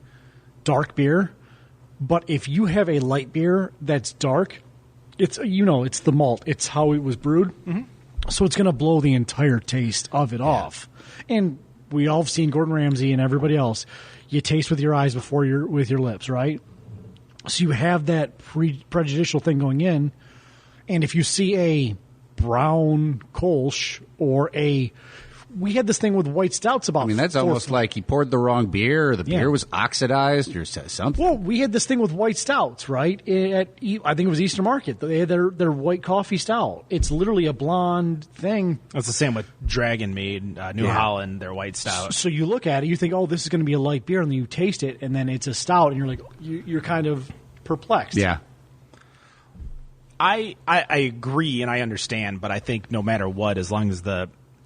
dark beer, but if you have a light beer that's dark, it's it's the malt, it's how it was brewed, so it's going to blow the entire taste of it off. And we all have seen Gordon Ramsay and everybody else. You taste with your eyes before you're with your lips, right? So you have that prejudicial thing going in, and if you see a brown Kolsch or we had this thing with white stouts about. I mean, that's almost like he poured the wrong beer, or the beer was oxidized, or something. Well, we had this thing with white stouts, right? I think it was Easter Market. They had their white coffee stout. It's literally a blonde thing. That's the same with Dragon Mead, New Holland, their white stout. So you look at it, you think, oh, this is going to be a light beer, and then you taste it, and then it's a stout, and you're like, you're kind of perplexed. Yeah. I agree and I understand, but I think no matter what, as long as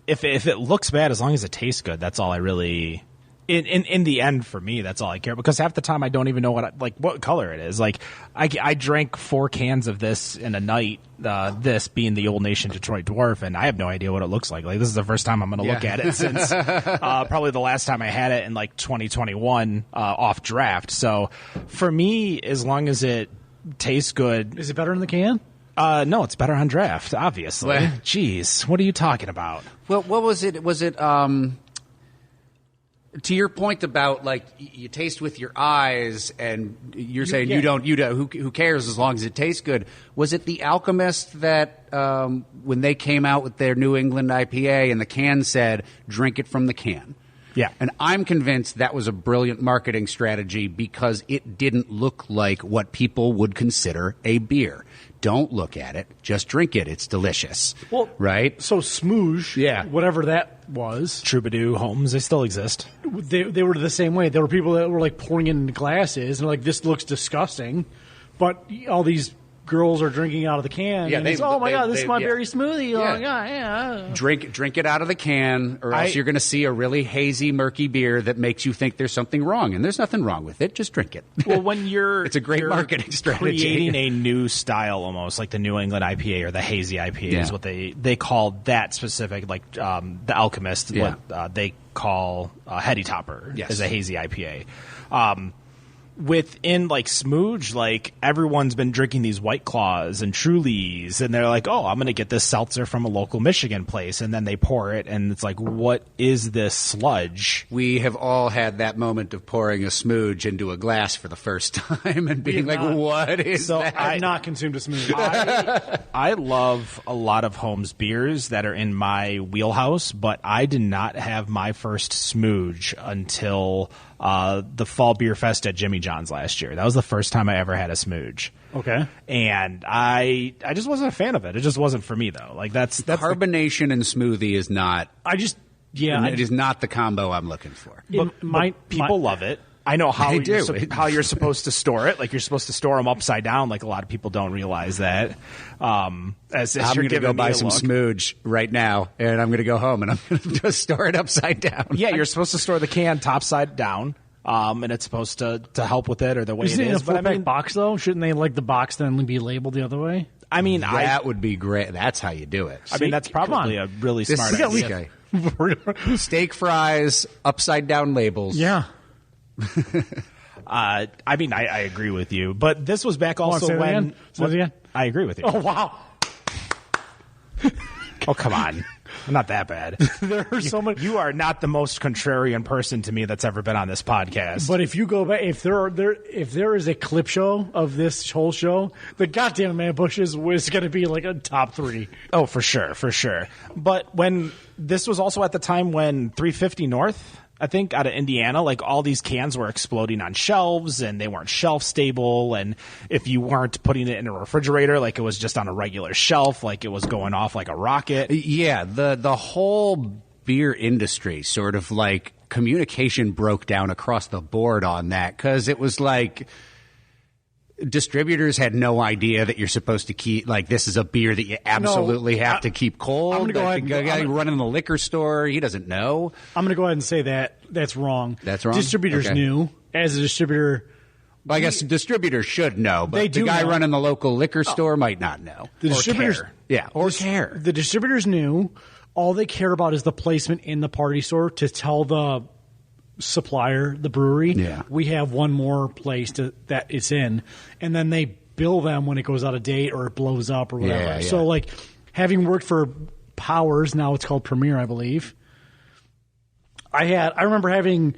if it looks bad, as long as it tastes good, that's all I really. In the end, for me, that's all I care, because half the time I don't even know what color it is. Like I drank 4 cans of this in a night. This being the Old Nation Detroit Dwarf, and I have no idea what it looks like. Like, this is the first time I'm going to look at it since probably the last time I had it in like 2021 off draft. So for me, as long as it tastes good, is it better in the can? No, it's better on draft, obviously. Jeez, what are you talking about? Well, what was it? Was it to your point about like you taste with your eyes, and you're saying you don't. Who cares as long as it tastes good? Was it the Alchemist that when they came out with their New England IPA and the can said "drink it from the can"? Yeah. And I'm convinced that was a brilliant marketing strategy, because it didn't look like what people would consider a beer. Don't look at it. Just drink it. It's delicious. Well, right? So Smooge, whatever that was. Troubadour Homes, they still exist. They were the same way. There were people that were like pouring it into glasses and like, this looks disgusting. But all these girls are drinking out of the can. Yeah, and oh my God, this is my berry smoothie. Yeah. Oh my God, yeah. Drink it out of the can, or else you're going to see a really hazy, murky beer that makes you think there's something wrong. And there's nothing wrong with it. Just drink it. Well, when it's a great marketing strategy. Creating a new style, almost like the New England IPA or the hazy IPA is what they call that specific, like the Alchemist, what they call Heady Topper is a hazy IPA. Within like Smooge, like everyone's been drinking these White Claws and Trulies, and they're like, oh, I'm going to get this seltzer from a local Michigan place, and then they pour it, and it's like, what is this sludge? We have all had that moment of pouring a Smooge into a glass for the first time and being like, what is that? I've not consumed a Smooge. I love a lot of Holmes beers that are in my wheelhouse, but I did not have my first Smooge until the Fall Beer Fest at Jimmy John's last year. That was the first time I ever had a Smooge. Okay. And I just wasn't a fan of it. It just wasn't for me, though. Like that's carbonation and smoothie is not. It is not the combo I'm looking for. But people love it. I know how you're supposed to store it. Like, you're supposed to store them upside down. Like, a lot of people don't realize that. I'm going to go buy some Smooge right now, and I'm going to go home, and I'm going to just store it upside down. Yeah, you're supposed to store the can top side down, and it's supposed to help with it or the way Isn't it is. But I mean, box though, shouldn't they like the box then be labeled the other way? I mean, that would be great. That's how you do it. I mean, that's probably a really smart idea. Steak fries, upside down labels. Yeah. I mean, I agree with you, but this was back also when I agree with you. Oh wow! Oh, come on. Not that bad. There are so many. You are not the most contrarian person to me that's ever been on this podcast. But if you go back, if there is a clip show of this whole show, the goddamn Man Bushes was going to be like a top 3. Oh, for sure. But when this was also at the time when 350 North, I think, out of Indiana, like all these cans were exploding on shelves and they weren't shelf stable. And if you weren't putting it in a refrigerator, like it was just on a regular shelf, like it was going off like a rocket. Yeah, the whole beer industry sort of like communication broke down across the board on that, because it was like distributors had no idea that you're supposed to keep, like, this is a beer that you absolutely have to keep cold. I'm going to go ahead. The guy running in the liquor store, he doesn't know. I'm going to go ahead and say that's wrong. That's wrong? Distributors knew. As a distributor, I guess distributors should know, but the guy running the local liquor store might not know. The distributors, care. Yeah, or care. The distributors knew. All they care about is the placement in the party store to tell the supplier, the brewery, we have one more place that it's in, and then they bill them when it goes out of date or it blows up or whatever. Yeah. So, like, having worked for Powers, now it's called Premier, I believe. I remember having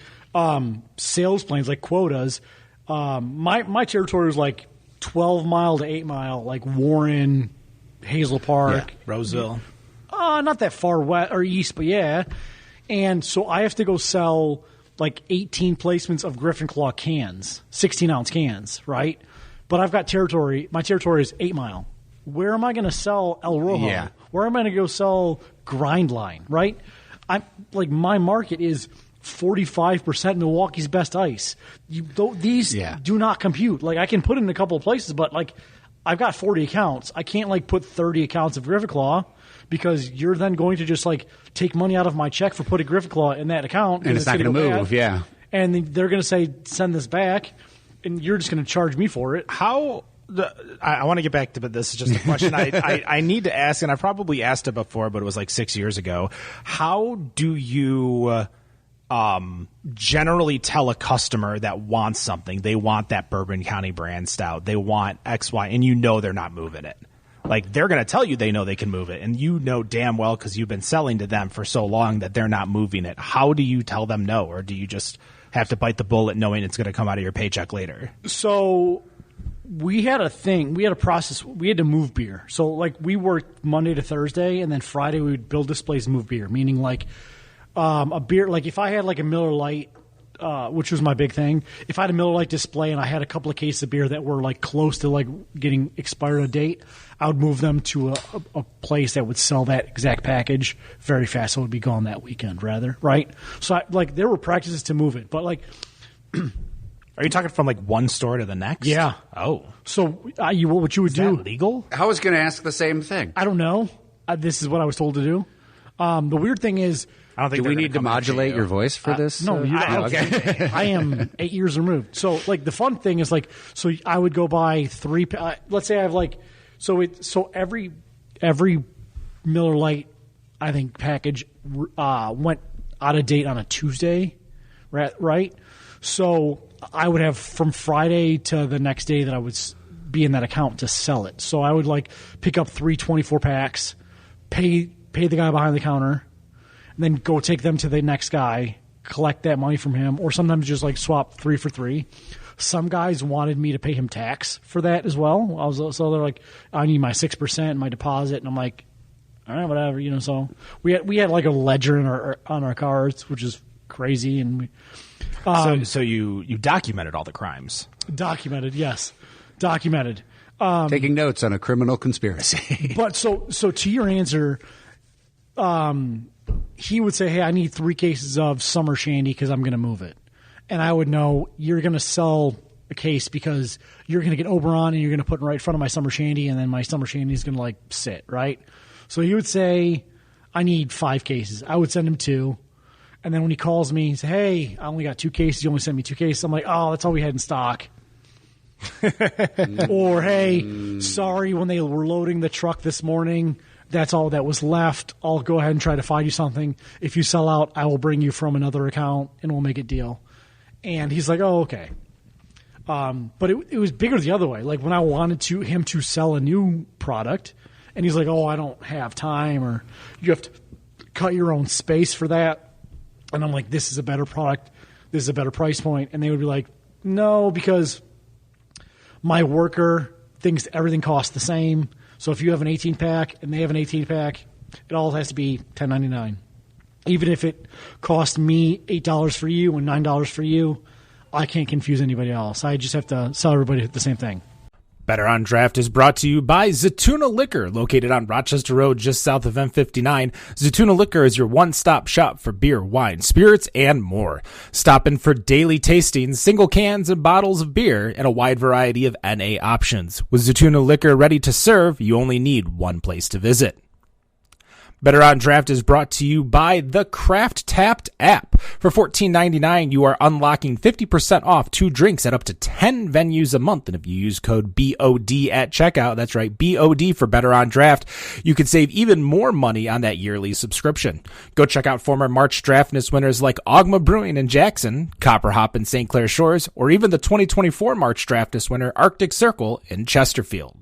sales planes, like quotas. My territory was like 12 mile to 8 mile, like Warren, Hazel Park, Roseville. Not that far west or east, but yeah. And so I have to go sell like 18 placements of Griffin Claw cans, 16-ounce cans, right? But I've got territory. My territory is 8 mile. Where am I going to sell El Rojo? Yeah. Where am I going to go sell Grindline, right? I'm like, my market is 45% Milwaukee's best ice. These do not compute. Like, I can put it in a couple of places, but like, I've got 40 accounts. I can't like put 30 accounts of Griffin Claw, because you're then going to just like take money out of my check for putting Griffin Claw in that account. And it's not going to move, yeah. And they're going to say, send this back, and you're just going to charge me for it. I want to get back to, but this is just a question I need to ask, and I probably asked it before, but it was like 6 years ago. How do you generally tell a customer that wants something, they want that Bourbon County brand stout, they want X, Y, and you know they're not moving it? Like, they're going to tell you they know they can move it, and you know damn well, because you've been selling to them for so long, that they're not moving it. How do you tell them no, or do you just have to bite the bullet knowing it's going to come out of your paycheck later? So we had a process. We had to move beer. So, like, we worked Monday to Thursday, and then Friday we would build displays and move beer, meaning like a beer. Like, if I had like a Miller Lite, which was my big thing, if I had a Miller Lite display and I had a couple of cases of beer that were like close to like getting expired a date, I would move them to a place that would sell that exact package very fast. So it would be gone that weekend, rather, right? So there were practices to move it, but like, are you talking from like one store to the next? Yeah. Oh, so what you would is do? That legal? I was going to ask the same thing. I don't know. This is what I was told to do. The weird thing is, I don't think do we need to modulate your voice for this? No, okay. I am 8 years removed. So, like, the fun thing is, like, so I would go buy 3. Let's say I have like, so every Miller Lite, I think, package went out of date on a Tuesday, right? So I would have from Friday to the next day that I would be in that account to sell it. So I would like pick up 3 24 packs, pay the guy behind the counter, and then go take them to the next guy, collect that money from him, or sometimes just like swap 3 for 3. Some guys wanted me to pay him tax for that as well. So they're like, I need my 6% my deposit, and I'm like, all right, whatever, you know. So we had like a ledger on our cards, which is crazy, and so you documented all the crimes. Documented, yes, documented. Taking notes on a criminal conspiracy. But so to your answer, he would say, hey, I need 3 cases of summer shandy because I'm going to move it. And I would know you're going to sell a case because you're going to get Oberon and you're going to put it right in front of my summer shandy, and then my summer shandy is going to like sit, right? So he would say, I need 5 cases. I would send him 2. And then when he calls me, he says, hey, I only got 2 cases. You only sent me 2 cases. I'm like, oh, that's all we had in stock. Or, hey, sorry, when they were loading the truck this morning, that's all that was left. I'll go ahead and try to find you something. If you sell out, I will bring you from another account and we'll make a deal. And he's like, oh, okay. But it was bigger the other way. Like when I wanted him to sell a new product, and he's like, oh, I don't have time, or you have to cut your own space for that. And I'm like, this is a better product. This is a better price point. And they would be like, no, because my worker thinks everything costs the same. So if you have an 18-pack and they have an 18-pack, it all has to be $10.99. Even if it costs me $8 for you and $9 for you, I can't confuse anybody else. I just have to sell everybody the same thing. Better on Draft is brought to you by Zatouna Liquor, located on Rochester Road just south of M59. Zatouna Liquor is your one-stop shop for beer, wine, spirits, and more. Stop in for daily tastings, single cans and bottles of beer, and a wide variety of NA options. With Zatouna Liquor ready to serve, you only need one place to visit. Better on Draft is brought to you by the Craft Tapped app. For $14.99, you are unlocking 50% off 2 drinks at up to 10 venues a month. And if you use code BOD at checkout, that's right, BOD for Better on Draft, you can save even more money on that yearly subscription. Go check out former March Draftness winners like Ogma Brewing in Jackson, Copper Hop in St. Clair Shores, or even the 2024 March Draftness winner Arctic Circle in Chesterfield.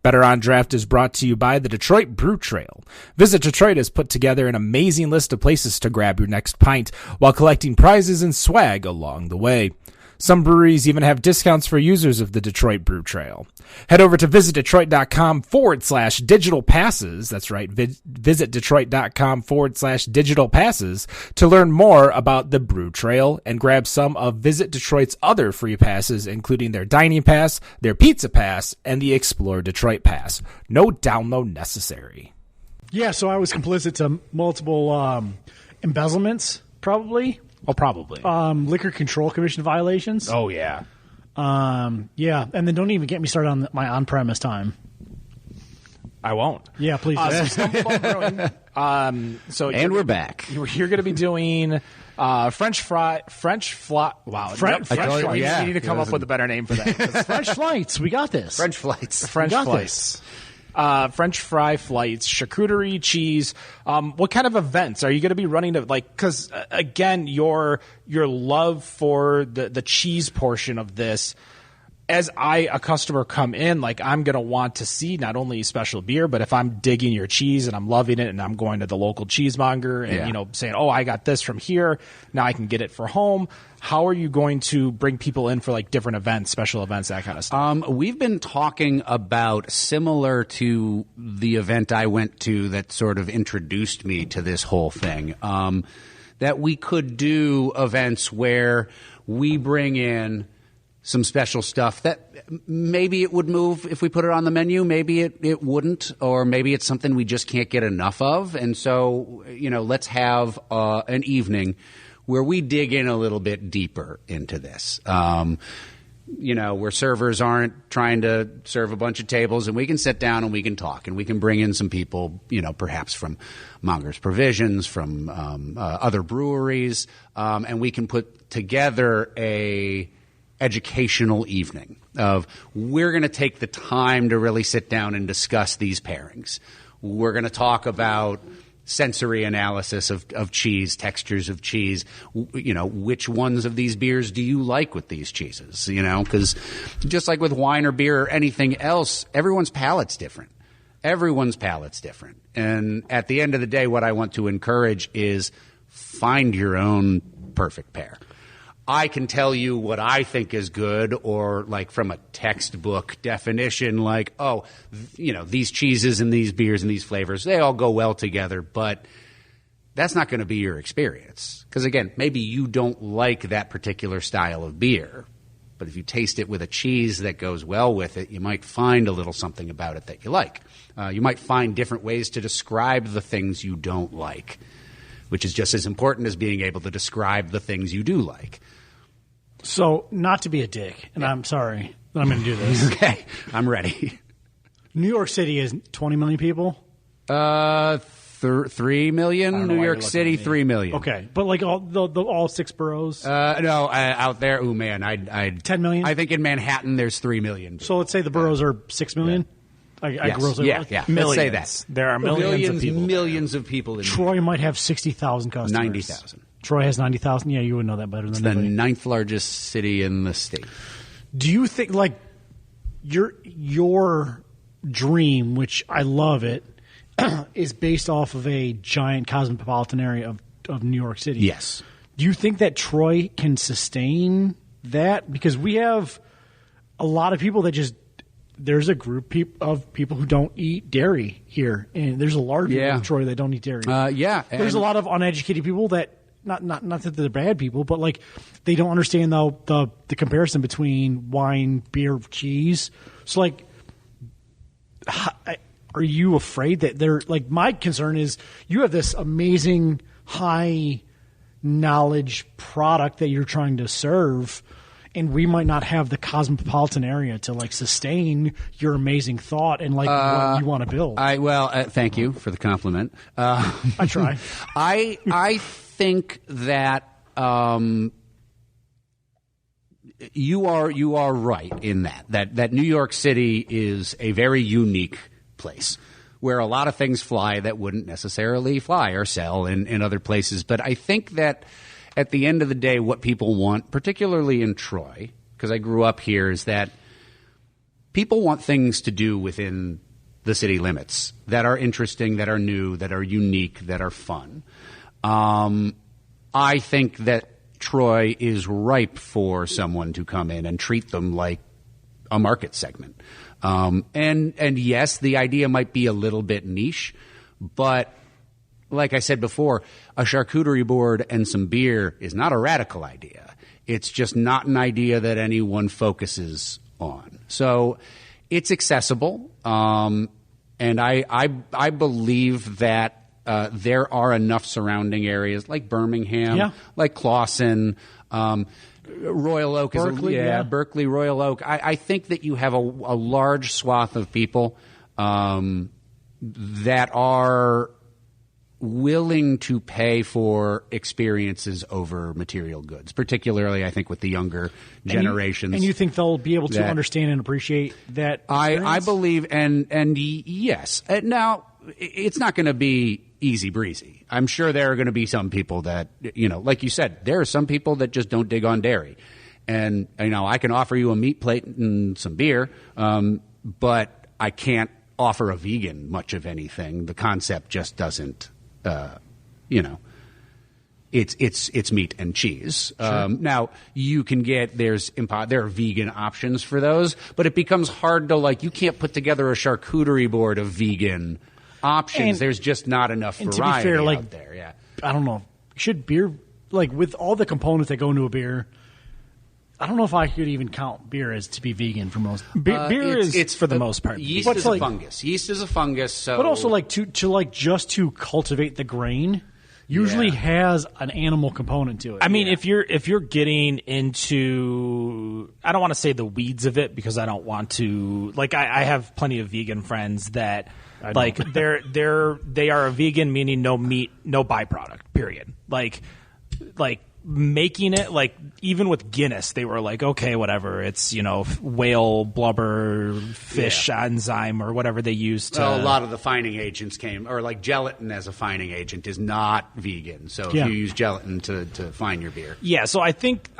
Better on Draft is brought to you by the Detroit Brew Trail. Visit Detroit has put together an amazing list of places to grab your next pint while collecting prizes and swag along the way. Some breweries even have discounts for users of the Detroit Brew Trail. Head over to visitdetroit.com/digital passes. That's right, visitdetroit.com/digital passes to learn more about the Brew Trail and grab some of Visit Detroit's other free passes, including their Dining Pass, their Pizza Pass, and the Explore Detroit Pass. No download necessary. Yeah, so I was complicit to multiple embezzlements, probably. Oh, probably. Liquor Control Commission violations. Oh, yeah. Yeah, and then don't even get me started on my on-premise time. I won't. Yeah, please. So Stumblebum Brewing. And we're back. You're going to be doing French fly. Wow. French flights. yeah. You need to come up with a better name for that. French flights. We got this. French flights. French flights. French fry flights, charcuterie, cheese. What kind of events are you going to be running? Because again, your love for the cheese portion of this. As a customer, come in, I'm going to want to see not only special beer, but if I'm digging your cheese and I'm loving it and I'm going to the local cheesemonger and, saying, oh, I got this from here, now I can get it for home. How are you going to bring people in for different events, special events, that kind of stuff? We've been talking about, similar to the event I went to that sort of introduced me to this whole thing, that we could do events where we bring in some special stuff that maybe it would move if we put it on the menu. Maybe it wouldn't, or maybe it's something we just can't get enough of. And so, let's have an evening where we dig in a little bit deeper into this. Where servers aren't trying to serve a bunch of tables, and we can sit down and we can talk, and we can bring in some people, perhaps from Monger's Provisions, from other breweries, and we can put together a educational evening of, we're going to take the time to really sit down and discuss these pairings. We're going to talk about sensory analysis of cheese, textures of cheese. Which ones of these beers do you like with these cheeses? Because just like with wine or beer or anything else, everyone's palate's different. Everyone's palate's different. And at the end of the day, what I want to encourage is find your own perfect pair. I can tell you what I think is good, or from a textbook definition, these cheeses and these beers and these flavors, they all go well together, but that's not going to be your experience. Because again, maybe you don't like that particular style of beer, but if you taste it with a cheese that goes well with it, you might find a little something about it that you like. You might find different ways to describe the things you don't like, which is just as important as being able to describe the things you do like. So, not to be a dick, and I'm sorry that I'm going to do this. Okay, I'm ready. New York City is 20 million people? 3 million. New York City, 3 million. Okay, but all 6 boroughs? No, out there, oh man, I'd 10 million? I think in Manhattan there's 3 million. So let's say the boroughs are 6 million? Yeah. Grossly Yeah. Millions. Let's say that. There are millions of people. In Troy might have 60,000 customers. 90,000. Troy has 90,000. Yeah, you would know that better than anybody. The 9th largest city in the state. Do you think your dream, which I love it, is based off of a giant cosmopolitan area of New York City. Yes. Do you think that Troy can sustain that? Because we have a lot of people that just there's a group of people who don't eat dairy here, and there's a large group of Troy that don't eat dairy. There's a lot of uneducated people that not that they're bad people, but like they don't understand the comparison between wine, beer, cheese. So like, are you afraid that they're like? My concern is you have this amazing high knowledge product that you're trying to serve, and we might not have the cosmopolitan area to like sustain your amazing thought and like what you want to build. Thank you for the compliment. I try. I think that you are right in that New York City is a very unique place where a lot of things fly that wouldn't necessarily fly or sell in other places. But I think that at the end of the day, what people want, particularly in Troy, because I grew up here, is that people want things to do within the city limits that are interesting, that are new, that are unique, that are fun. I think that Troy is ripe for someone to come in and treat them like a market segment. And yes, the idea might be a little bit niche, but like I said before, a charcuterie board and some beer is not a radical idea. It's just not an idea that anyone focuses on. So it's accessible, and I believe that there are enough surrounding areas like Birmingham, like Clawson, Royal Oak, Berkeley, Berkeley, Royal Oak. I think that you have a large swath of people that are willing to pay for experiences over material goods, particularly, I think, with the younger generations. And you think they'll be able to understand and appreciate that experience? I believe, and yes. Now, it's not going to be easy breezy. I'm sure there are going to be some people that, like you said, there are some people that just don't dig on dairy. And, I can offer you a meat plate and some beer, but I can't offer a vegan much of anything. The concept just doesn't, it's meat and cheese. Sure. Now you can get, there are vegan options for those, but it becomes hard to you can't put together a charcuterie board of vegan options. And there's just not enough variety out there. Yeah. I don't know. Should beer, with all the components that go into a beer, I don't know if I could even count beer as to be vegan for most. Beer is for the most part. Yeast is a fungus. Yeast is a fungus. So, but also just to cultivate the grain usually has an animal component to it. I mean, if you're getting into, I don't want to say the weeds of it because I don't want to. I have plenty of vegan friends that they are a vegan, meaning no meat, no byproduct. Period. Making it even with Guinness, they were okay, whatever, it's whale blubber, fish enzyme or whatever they use to. Well, a lot of the fining agents or gelatin as a fining agent is not vegan. So if you use gelatin to fine your beer, so I think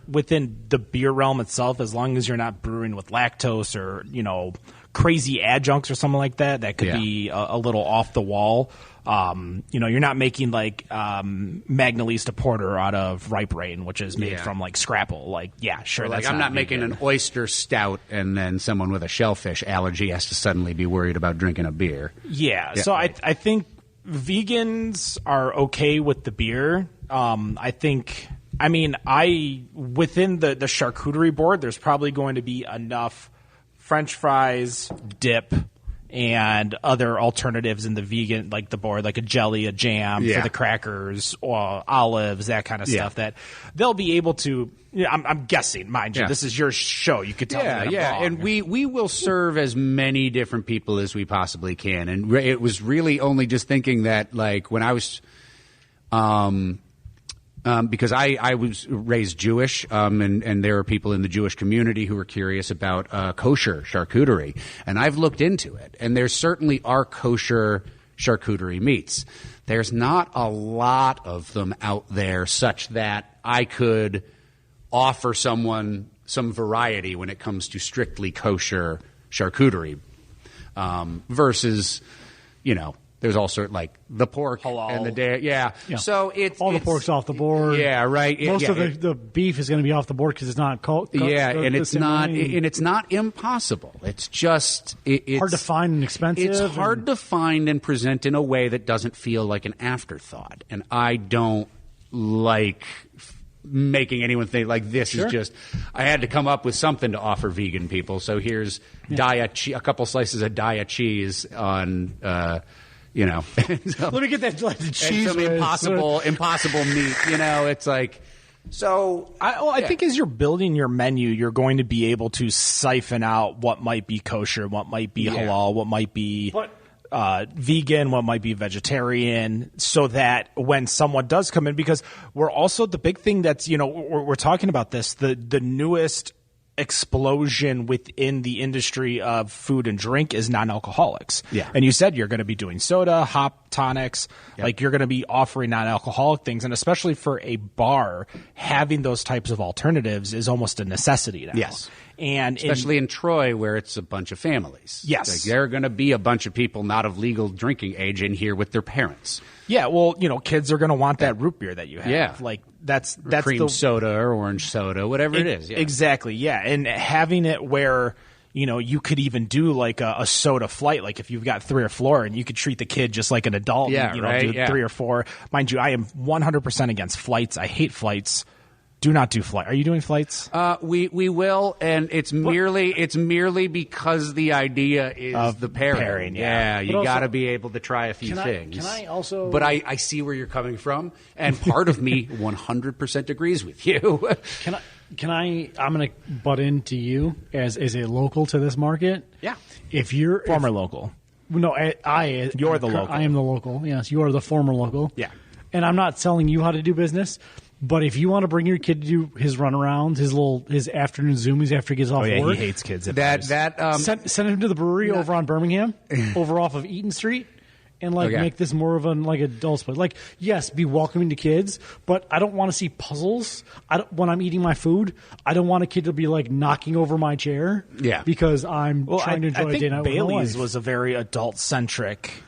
within the beer realm itself, as long as you're not brewing with lactose or crazy adjuncts or something like that could be a little off the wall. You're not making Magnalista Porter out of Ripe Rain, which is made from scrapple. Sure. Or that's I'm not vegan. making an oyster stout, and then someone with a shellfish allergy has to suddenly be worried about drinking a beer. Yeah. So I think vegans are okay with the beer. Within the charcuterie board, there's probably going to be enough French fries, dip, and other alternatives in the vegan, the board, a jelly, a jam for the crackers, or olives, that kind of stuff that they'll be able to. I'm guessing, mind you, this is your show. You could tell me that I'm wrong. And we will serve as many different people as we possibly can. And it was really only just thinking that, when I was, because I was raised Jewish, and there are people in the Jewish community who are curious about kosher charcuterie, and I've looked into it, and there certainly are kosher charcuterie meats. There's not a lot of them out there such that I could offer someone some variety when it comes to strictly kosher charcuterie, versus there's all sort like the pork Halal. and the dairy. Yeah. So it's all the pork's off the board. Yeah, right. Most of the beef is going to be off the board because it's not and it's not impossible. It's just it's hard to find and expensive. It's hard to find and present in a way that doesn't feel like an afterthought. And I don't like making anyone think like this is just. I had to come up with something to offer vegan people. So here's a couple slices of Daya cheese on. So, let me get that like, the cheese. And some impossible meat. It's like. So I think as you're building your menu, you're going to be able to siphon out what might be kosher, what might be halal, what might be vegan, what might be vegetarian, so that when someone does come in, because we're also the big thing that's we're talking about this the newest explosion within the industry of food and drink is non-alcoholics. Yeah. And you said you're going to be doing soda, hop, tonics, like you're going to be offering non-alcoholic things. And especially for a bar, having those types of alternatives is almost a necessity now. Yes. And especially in Troy, where it's a bunch of families. Yes. Like, there are going to be a bunch of people not of legal drinking age in here with their parents. Yeah, well, kids are going to want that root beer that you have. Yeah. Like that's cream soda or orange soda, whatever it is. Yeah. Exactly, yeah. And having it where, you could even do like a soda flight, like if you've got 3 or 4 and you could treat the kid just like an adult and, do 3 or 4. Mind you, I am 100% against flights. I hate flights. Do not do flight. Are you doing flights? We will, and it's merely because the idea is of the pairing. Yeah, you got to be able to try a few things. Can I also? But I see where you're coming from, and part of me 100% agrees with you. Can I? I'm going to butt into you as a local to this market. Yeah. If you're former local. No, you're the local. I am the local. Yes, you are the former local. Yeah. And I'm not telling you how to do business. But if you want to bring your kid to do his runarounds, his afternoon zoomies after he gets off work, he hates kids. Send him to the brewery over on Birmingham, over off of Eaton Street, and make this more of an adult place. Like, yes, be welcoming to kids, but I don't want to see puzzles. When I'm eating my food, I don't want a kid to be knocking over my chair. Yeah, because I'm trying to enjoy a day night with my wife. Bailey's was a very adult centric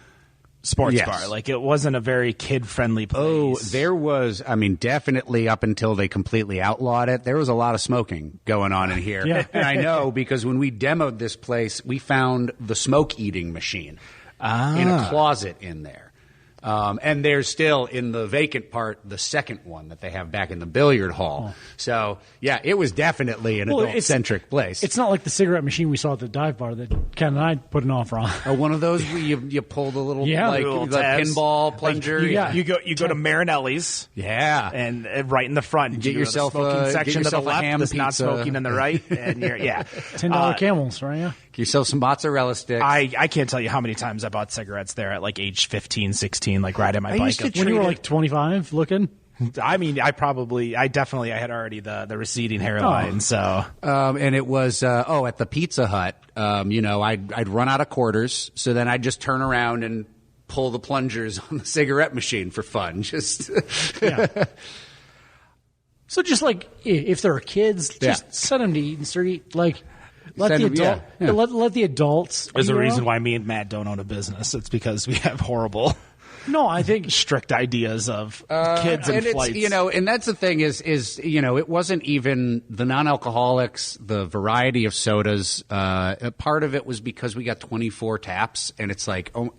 sports bar. Like, it wasn't a very kid-friendly place. Oh, there was, definitely up until they completely outlawed it, there was a lot of smoking going on in here. Yeah. And I know because when we demoed this place, we found the smoke-eating machine in a closet in there. And there's still, in the vacant part, the second one that they have back in the billiard hall. So, yeah, it was definitely an adult-centric place. It's not like the cigarette machine we saw at the dive bar that Ken and I put an offer on. One of those where you pull the little, little pinball plunger. You go to Marinelli's. Yeah. And right in the front. Get yourself the smoking a section to the left, ham that's not pizza. smoking on the right. And $10 Camels, right? Yeah. Get yourself some mozzarella sticks. I can't tell you how many times I bought cigarettes there at age 15, 16, riding my bike. When you were 25 looking? I had already the receding hairline. So, and it was, at the Pizza Hut, I'd run out of quarters. So then I'd just turn around and pull the plungers on the cigarette machine for fun. Just, yeah. So just if there are kids, just send them to Eaton Street. Let the adults. There's a reason why me and Matt don't own a business. It's because we have horrible. No, I think strict ideas of kids and flights. And that's the thing is it wasn't even the non-alcoholics, the variety of sodas. Part of it was because we got 24 taps, and it's and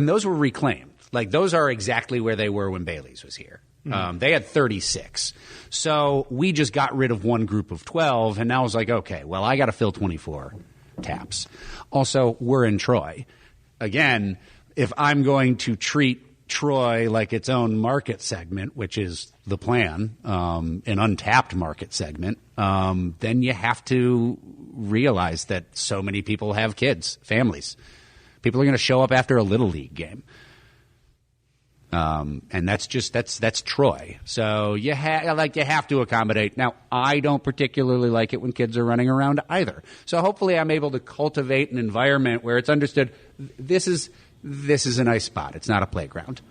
those were reclaimed. Those are exactly where they were when Bailey's was here. They had 36. So we just got rid of one group of 12, and now I was okay, well, I got to fill 24 taps. Also, we're in Troy. Again, if I'm going to treat Troy like its own market segment, which is the plan, an untapped market segment, then you have to realize that so many people have kids, families. People are going to show up after a Little League game. And that's Troy. So you have to accommodate. Now, I don't particularly like it when kids are running around either. So hopefully I'm able to cultivate an environment where it's understood this is a nice spot. It's not a playground.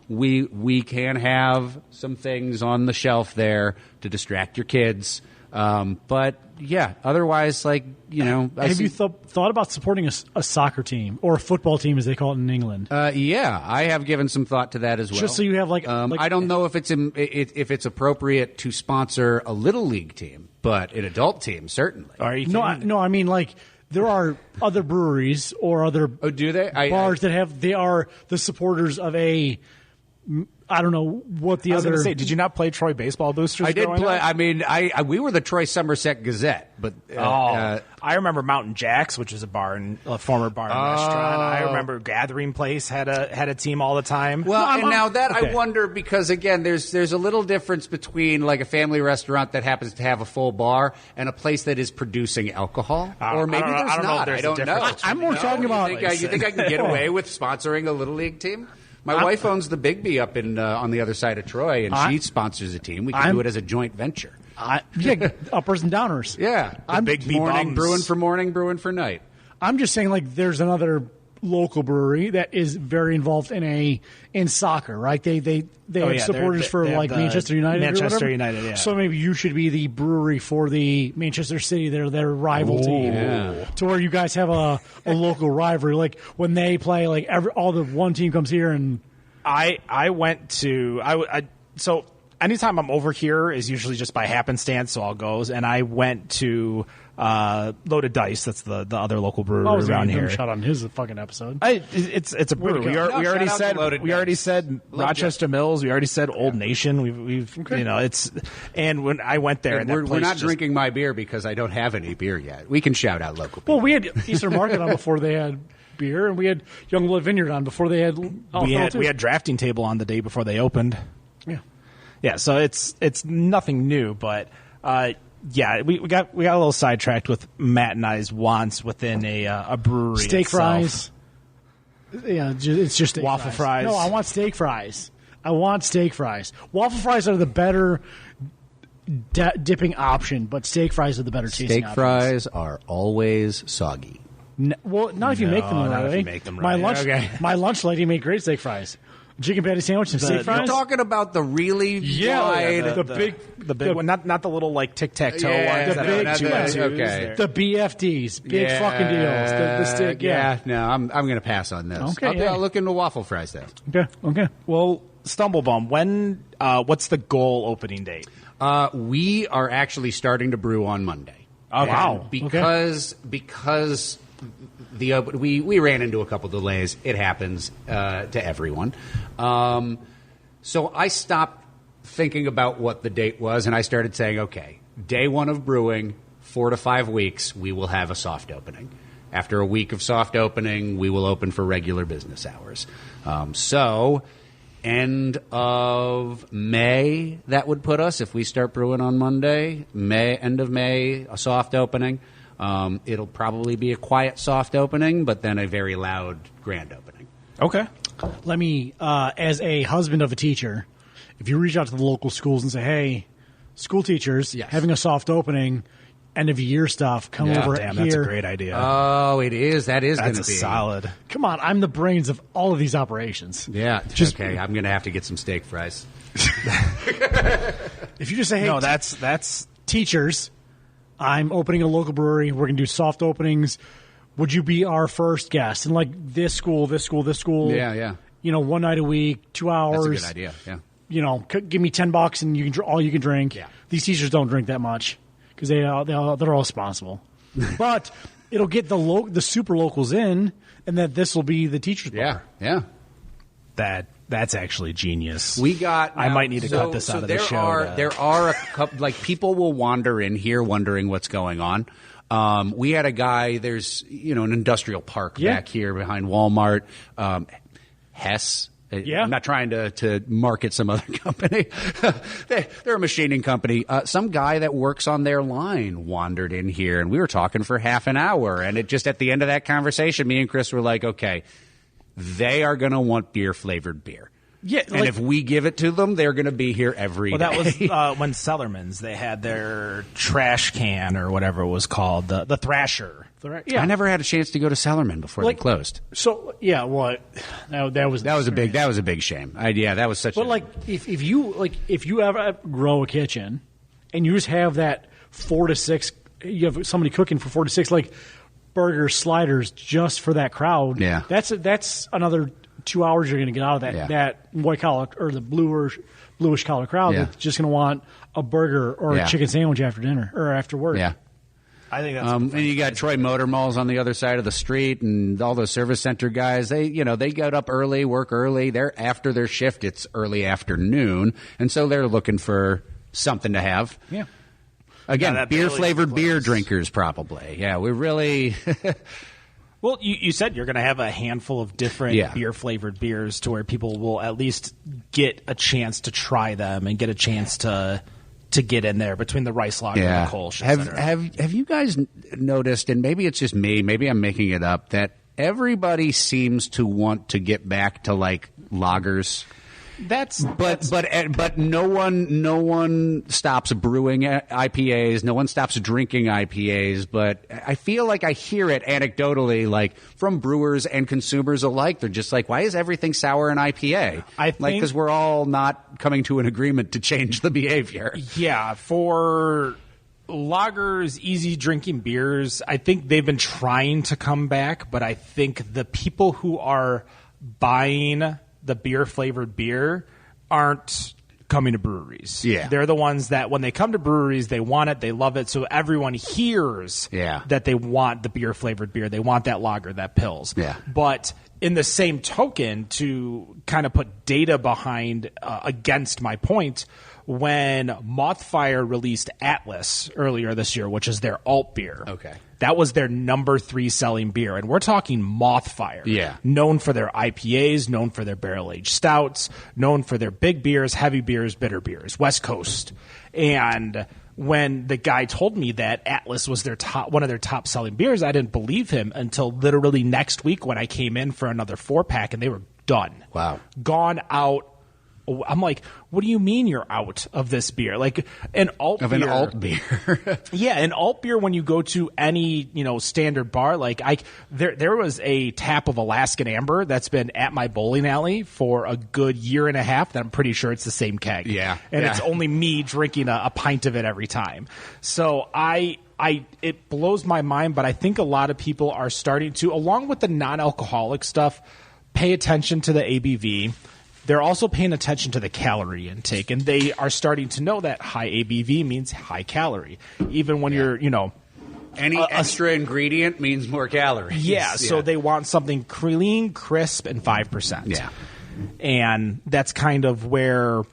We can have some things on the shelf there to distract your kids. But yeah, otherwise, like, have you thought about supporting a soccer team or a football team, as they call it in England? Yeah, I have given some thought to that as well. Just so you have I don't know if it's appropriate to sponsor a little league team, but an adult team certainly. Are you No, I mean, like, there are other breweries or other do they? bars that they are the supporters of a. I don't know what the I was other. going to say, did you not play Troy baseball boosters? I did growing play. up? I mean, we were the Troy Somerset Gazette, but I remember Mountain Jack's, which is a former bar and restaurant. I remember Gathering Place had a team all the time. Well, okay. I wonder because again, there's a little difference between like a family restaurant that happens to have a full bar and a place that is producing alcohol, or maybe there's not. I don't know. I'm more talking about. You think I can get away with sponsoring a little league team? My wife owns the Big B up on the other side of Troy, and she sponsors a team. We can do it as a joint venture. Uppers and downers. Yeah, I'm Big B morning, bums. brewing for morning, brewing for night. I'm just saying, like, there's another local brewery that is very involved in soccer, right? They have supporters for they have like the Manchester United. Manchester or whatever. United, yeah. So maybe you should be the brewery for the Manchester City, their rival team, to where you guys have a local rivalry. Like when they play, like all the one team comes here and. I went to so anytime I'm over here is usually just by happenstance, so I'll goes, and I went to Loaded Dice. That's the other local brewery around here. Shot on his fucking episode. It's a brewery. We already said Rochester Mills. We already said Old Nation. We've it's and when I went there, and we're not drinking my beer because I don't have any beer yet. We can shout out local people. Well, we had Eastern Market on before they had beer, and we had Youngblood Vineyard on before they had. We had Drafting Table on the day before they opened. Yeah. So it's nothing new, but we got a little sidetracked with Matt and I's wants within a brewery. Steak itself. fries. Yeah, it's just steak waffle fries. No, I want steak fries. Waffle fries are the better dipping option, but steak fries are the better tasting option. Steak fries are always soggy. Well, not if you make them right. Not if you make them right. My lunch lady made great steak fries. Chicken patty sandwich and steak fries. You're talking about the really wide, the big one, not the little like tic tac toe ones. The BFDs, big fucking deals. The stick, No, I'm going to pass on those. Okay, I'll look into waffle fries though. Okay. Well, Stumblebum, what's the goal opening date? We are actually starting to brew on Monday. Oh, wow! Because we ran into a couple delays. It happens to everyone. So I stopped thinking about what the date was, and I started saying, okay, day one of brewing, 4 to 5 weeks, we will have a soft opening. After a week of soft opening, we will open for regular business hours. So end of May, that would put us, if we start brewing on Monday, end of May, a soft opening. It'll probably be a quiet soft opening, but then a very loud grand opening. Okay. Let me, as a husband of a teacher, if you reach out to the local schools and say, hey, school teachers, having a soft opening, end of year stuff, come over here. That's a great idea. Oh, it is. That's going to be solid. Come on, I'm the brains of all of these operations. Yeah. Okay, I'm going to have to get some steak fries. If you just say, hey, no, that's teachers, I'm opening a local brewery. We're going to do soft openings. Would you be our first guest? And like this school. Yeah. One night a week, 2 hours. That's a good idea. Yeah. Give me $10 and you can all you can drink. Yeah. These teachers don't drink that much because they're all responsible. But it'll get the super locals in, and that this will be the teachers' bar. Yeah. That's actually genius. I might need to cut this out of the show. There are a couple, like people will wander in here wondering what's going on. We had a guy. There's an industrial park back here behind Walmart. Hess. Yeah. I'm not trying to market some other company. They're a machining company. Some guy that works on their line wandered in here, and we were talking for half an hour. And it just at the end of that conversation, me and Chris were like, okay, they are going to want beer-flavored beer. Yeah, and if we give it to them, they're going to be here every day. That was when Cellarman's, they had their trash can or whatever it was called, the Thrasher. I never had a chance to go to Cellarman before they closed. So that was a big shame. That was such. But if you ever grow a kitchen and you just have that 4 to 6. You have somebody cooking for 4 to 6, like burgers, sliders, just for that crowd. Yeah. That's another 2 hours you're going to get out of that that white collar or the bluish collar crowd that's just going to want a burger or a chicken sandwich after dinner or after work. Yeah. I think that's and you got Troy Motor Malls on the other side of the street, and all those service center guys. They get up early, work early. They're after their shift. It's early afternoon, and so they're looking for something to have. Yeah. Again, beer flavored beer drinkers, probably. Yeah, we really. Well, you said you're going to have a handful of different beer flavored beers to where people will at least get a chance to try them and get a chance to get in there between the rice lager and the Kolsch. Have you guys noticed, and maybe it's just me, maybe I'm making it up, that everybody seems to want to get back to like lagers? But no one stops brewing IPAs. No one stops drinking IPAs. But I feel like I hear it anecdotally, like from brewers and consumers alike. They're just like, why is everything sour in IPA? Because we're all not coming to an agreement to change the behavior. Yeah, for lagers, easy drinking beers, I think they've been trying to come back. But I think the people who are buying the beer-flavored beer aren't coming to breweries. Yeah. They're the ones that when they come to breweries, they want it, they love it, so everyone hears that they want the beer-flavored beer. They want that lager, that Pils. Yeah. But in the same token, to kind of put data behind against my point, when Mothfire released Atlas earlier this year, which is their alt beer. Okay. That was their number 3 selling beer. And we're talking Mothfire. Yeah. Known for their IPAs, known for their barrel-aged stouts, known for their big beers, heavy beers, bitter beers, West Coast. And when the guy told me that Atlas was one of their top selling beers, I didn't believe him until literally next week when I came in for another 4-pack and they were done. Wow. Gone out. I'm like, what do you mean you're out of this beer? Like an alt beer. An alt beer. Yeah, an alt beer when you go to any, standard bar, like there was a tap of Alaskan Amber that's been at my bowling alley for a good year and a half that I'm pretty sure it's the same keg. Yeah. And it's only me drinking a pint of it every time. So it blows my mind, but I think a lot of people are starting to, along with the non-alcoholic stuff, pay attention to the ABV. They're also paying attention to the calorie intake, and they are starting to know that high ABV means high calorie. Even when you're, any extra ingredient means more calories. Yeah, so they want something clean, crisp, and 5%. Yeah. And that's kind of where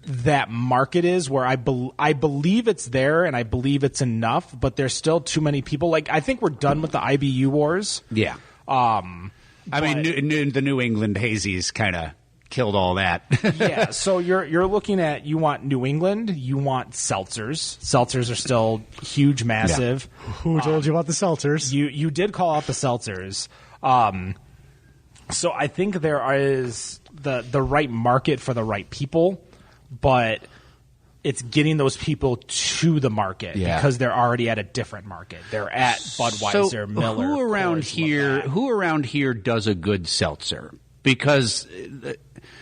that market is, where I believe it's there, and I believe it's enough, but there's still too many people. Like, I think we're done with the IBU wars. Yeah. The New England hazies kind of killed all that. Yeah, so you're looking at, you want New England, you want seltzers. Seltzers are still huge, massive. Yeah. Who told you about the seltzers? You did call out the seltzers. So I think there is the right market for the right people, but it's getting those people to the market because they're already at a different market. They're at Budweiser, Miller. Who around here does a good seltzer? Because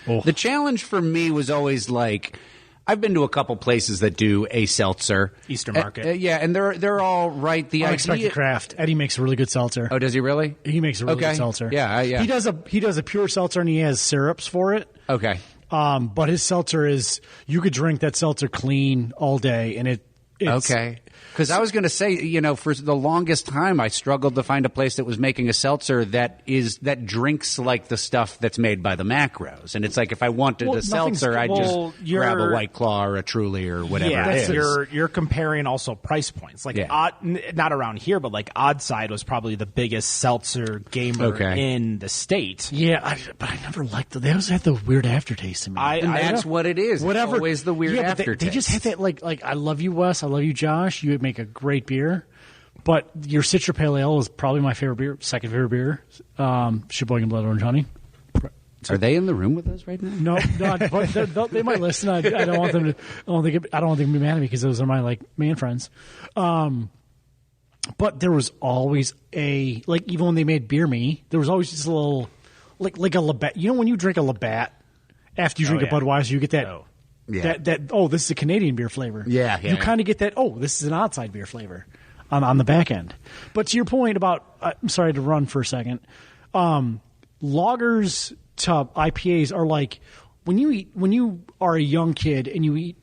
the challenge for me was always like, I've been to a couple places that do a seltzer. Eastern Market. And they're all right. The Unexpected Craft. Eddie makes a really good seltzer. Oh, does he really? He makes a really good seltzer. Yeah. He does a pure seltzer, and he has syrups for it. Okay. But his seltzer is, you could drink that seltzer clean all day, and it's okay. Because I was going to say, for the longest time, I struggled to find a place that was making a seltzer that drinks like the stuff that's made by the macros. And it's like, if I wanted a seltzer, I'd just grab a White Claw or a Truly or whatever it is. You're comparing also price points. Like, not around here, but like Oddside was probably the biggest seltzer gamer in the state. Yeah, but I never liked it. They always had the weird aftertaste to me. That's what it is. Whatever. It's always the weird aftertaste. They just had that, like, I love you, Wes. I love you, Josh. You make a great beer, but your Citra Pale Ale is probably my favorite beer, second favorite beer. Sheboygan Blood Orange Honey. Are they in the room with us right now? No, but they might listen. I don't want them to. I don't want them to be mad at me because those are my man friends. But there was always even when they made Beer Me, there was always just a little like a Labatt. When you drink a Labatt after you drink a Budweiser, you get that. Yeah. That this is a Canadian beer flavor. Yeah. You kind of get that, this is an outside beer flavor on the back end. But to your point about, I'm sorry to run for a second, lagers to IPAs are like when you are a young kid and you eat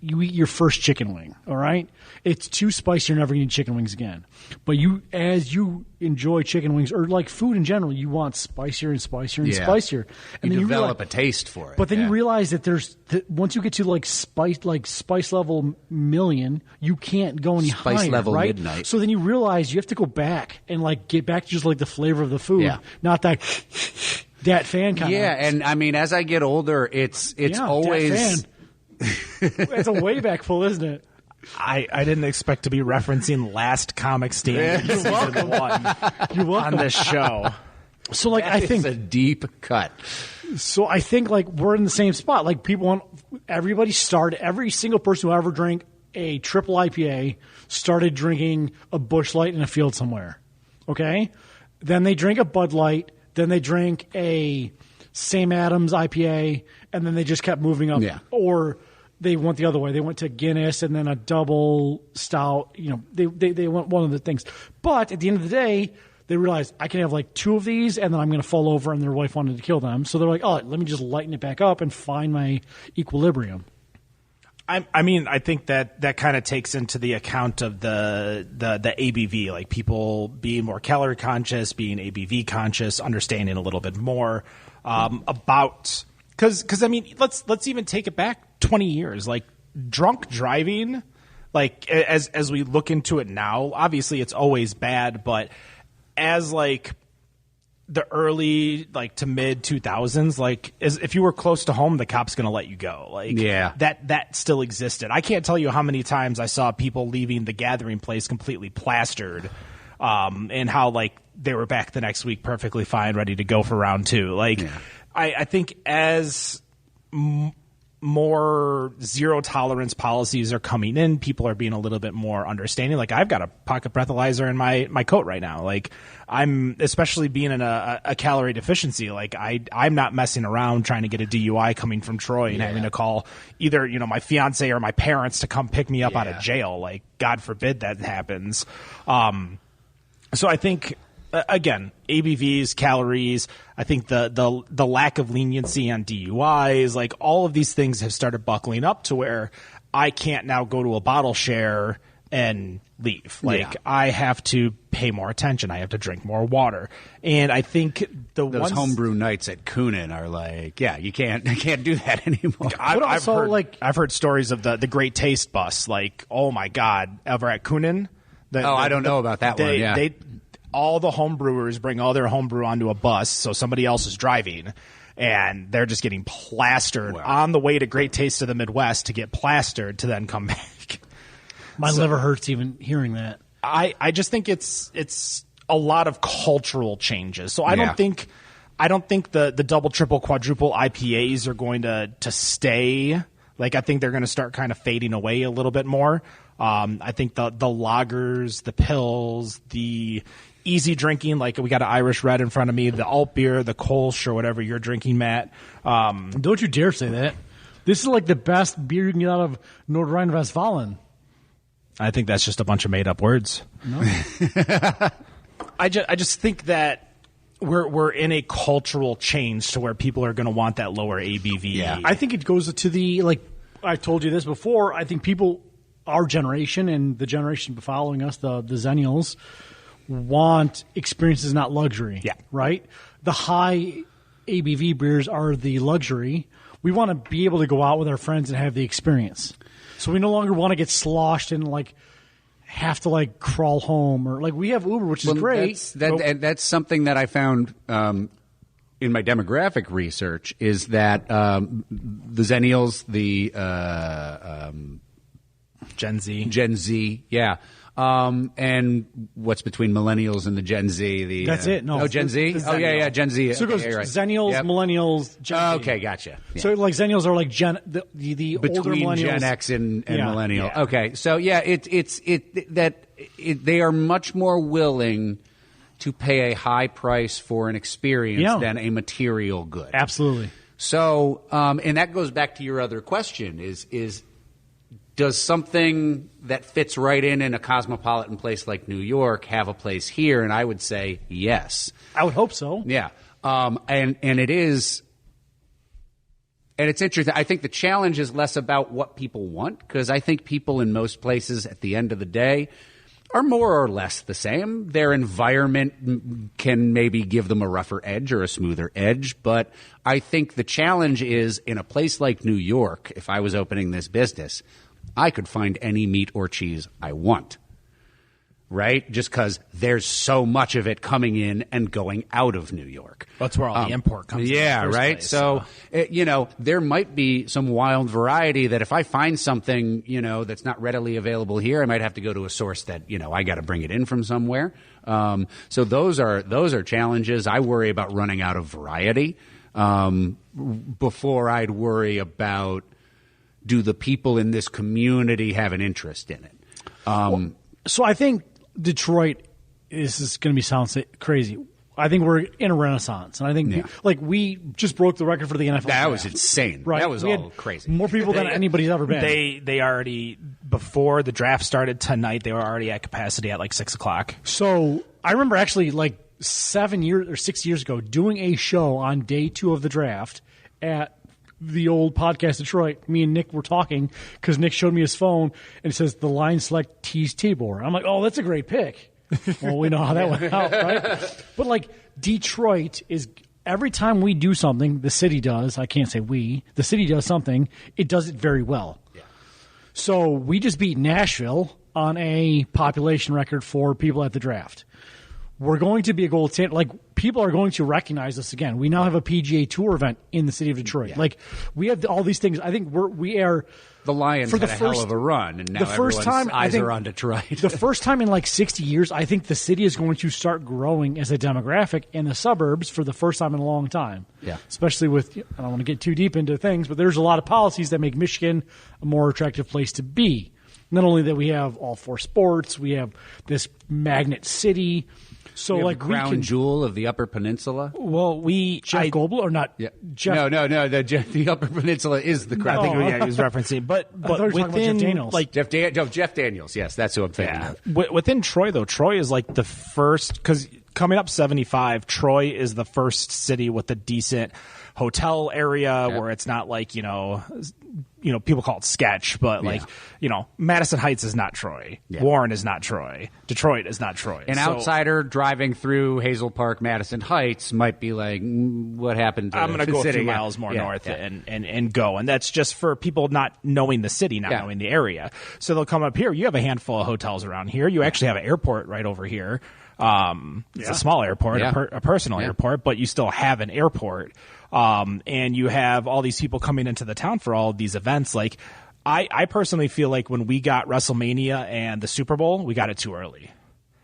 your first chicken wing, all right? It's too spicy, you're never going to eat chicken wings again. But as you enjoy chicken wings, or like food in general, you want spicier and spicier and spicier. And you then develop a taste for it. But then you realize that once you get to like spice level million, you can't go any higher, Spice level right? midnight. So then you realize you have to go back and like get back to just like the flavor of the food, not that fan kind of. Yeah, and I mean, as I get older, it's always... It's a way back pull, isn't it? I didn't expect to be referencing Last Comic Stand season 1 You're welcome. on this show. So like It's a deep cut. So I think like we're in the same spot. Like every single person who ever drank a triple IPA started drinking a Busch Light in a field somewhere. Okay? Then they drink a Bud Light, then they drink a Sam Adams IPA, and then they just kept moving up. Yeah. Or they went the other way. They went to Guinness and then a double stout. They went one of the things. But at the end of the day, they realized I can have like 2 of these and then I'm going to fall over, and their wife wanted to kill them. So they're like, let me just lighten it back up and find my equilibrium. I mean, I think that kind of takes into the account of the ABV, like people being more calorie conscious, being ABV conscious, understanding a little bit more about, because I mean, let's even take it back 20 years, like drunk driving, like as we look into it now, obviously it's always bad, but as like the early like to mid 2000s, like if you were close to home, the cop's going to let you go. Like that still existed. I can't tell you how many times I saw people leaving the gathering place completely plastered, and how like they were back the next week perfectly fine, ready to go for round 2. Like I think as more zero tolerance policies are coming in, people are being a little bit more understanding. Like I've got a pocket breathalyzer in my coat right now. Like I'm, especially being in a calorie deficiency, like I'm not messing around trying to get a DUI coming from Troy and having to call either, my fiance or my parents to come pick me up out of jail. Like God forbid that happens. So I think, again, ABVs, calories, I think the lack of leniency on DUIs, like all of these things have started buckling up to where I can't now go to a bottle share and leave. Like I have to pay more attention. I have to drink more water. And I think those homebrew nights at Coonan are like, you can't do that anymore. I've heard stories of the Great Taste bus. Like, oh my God, ever at Coonan? I don't know about that one. Yeah. All the home brewers bring all their homebrew onto a bus, so somebody else is driving, and they're just getting plastered on the way to Great Taste of the Midwest to get plastered to then come back. My liver hurts even hearing that. I just think it's a lot of cultural changes. So I don't think the double, triple, quadruple IPAs are going to stay. Like I think they're going to start kind of fading away a little bit more. I think the lagers, the pills, the easy drinking, like we got an Irish Red in front of me, the alt beer, the Kolsch or whatever you're drinking, Matt. Don't you dare say that. This is like the best beer you can get out of Nord Rhine-Westfalen. I think that's just a bunch of made up words. No. I just think that we're in a cultural change to where people are going to want that lower ABV. Yeah. I think it goes to the, like I told you this before, I think people, our generation and the generation following us, the Zennials, want experiences, not luxury. Yeah. Right? The high ABV beers are the luxury. We want to be able to go out with our friends and have the experience. So we no longer want to get sloshed and like have to like crawl home, or like we have Uber, which is great. That's something that I found in my demographic research, is that the Zennials, the Gen Z, and what's between millennials and the Gen Z? That's it. No, Gen Z. Gen Z. So it goes right. Zennials, millennials, Gen Z. Okay, gotcha. Yeah. So like Zennials are like the older between millennials, Gen X and millennial. Yeah. Okay, so they are much more willing to pay a high price for an experience than a material good. Absolutely. So, and that goes back to your other question: is does something that fits right in a cosmopolitan place like New York have a place here? And I would say yes. I would hope so. Yeah, and it is. And it's interesting. I think the challenge is less about what people want, because I think people in most places at the end of the day are more or less the same. Their environment can maybe give them a rougher edge or a smoother edge. But I think the challenge is in a place like New York, if I was opening this business, I could find any meat or cheese I want. Right? Just because there's so much of it coming in and going out of New York. That's where all the import comes in. Yeah, the first right? place, So, there might be some wild variety that if I find something, that's not readily available here, I might have to go to a source that, I got to bring it in from somewhere. So those are challenges. I worry about running out of variety before I'd worry about, do the people in this community have an interest in it? So I think Detroit, this is going to sound crazy. I think we're in a renaissance, and I think we just broke the record for the NFL. That was insane. Right? That was all crazy. More people than anybody's ever been. They already, before the draft started tonight, they were already at capacity at like 6:00. So I remember actually 6 years ago doing a show on day 2 of the draft at the old podcast Detroit. Me and Nick were talking because Nick showed me his phone and it says the line select tees Tabor. I'm like, oh, that's a great pick. Well, we know how that went out, right? But Detroit is, every time we do something, the city does. I can't say we. The city does something. It does it very well. Yeah. So we just beat Nashville on a population record for people at the draft. We're going to be a gold standard. People are going to recognize us again. We now have a PGA Tour event in the city of Detroit. Yeah. We have all these things. I think we are. The Lions had a hell of a run, and now everyone's eyes are on Detroit. The first time in 60 years, I think the city is going to start growing as a demographic in the suburbs for the first time in a long time. Yeah. Especially with, I don't want to get too deep into things, but there's a lot of policies that make Michigan a more attractive place to be. Not only that we have all 4 sports, we have this magnet city. So crown jewel of the Upper Peninsula. Well, Jeff Goldblum or not? Yeah. Jeff, no. The Upper Peninsula is the crown. I think he was referencing, but within Jeff Daniels. Jeff Daniels. Yes, that's who I'm thinking of. Within Troy, though, Troy is the first, because coming up 75, Troy is the first city with a decent hotel area where it's not people call it sketch, but Madison Heights is not Troy. Yeah. Warren is not Troy. Detroit is not Troy. An outsider driving through Hazel Park, Madison Heights might be like, what happened to I'm going to go a city? few miles more north and go. And that's just for people not knowing the city, not knowing the area. So they'll come up here. You have a handful of hotels around here. You actually have an airport right over here. It's a small airport, a personal airport, but you still have an airport. And you have all these people coming into the town for all of these events. I personally feel like when we got WrestleMania and the Super Bowl, we got it too early.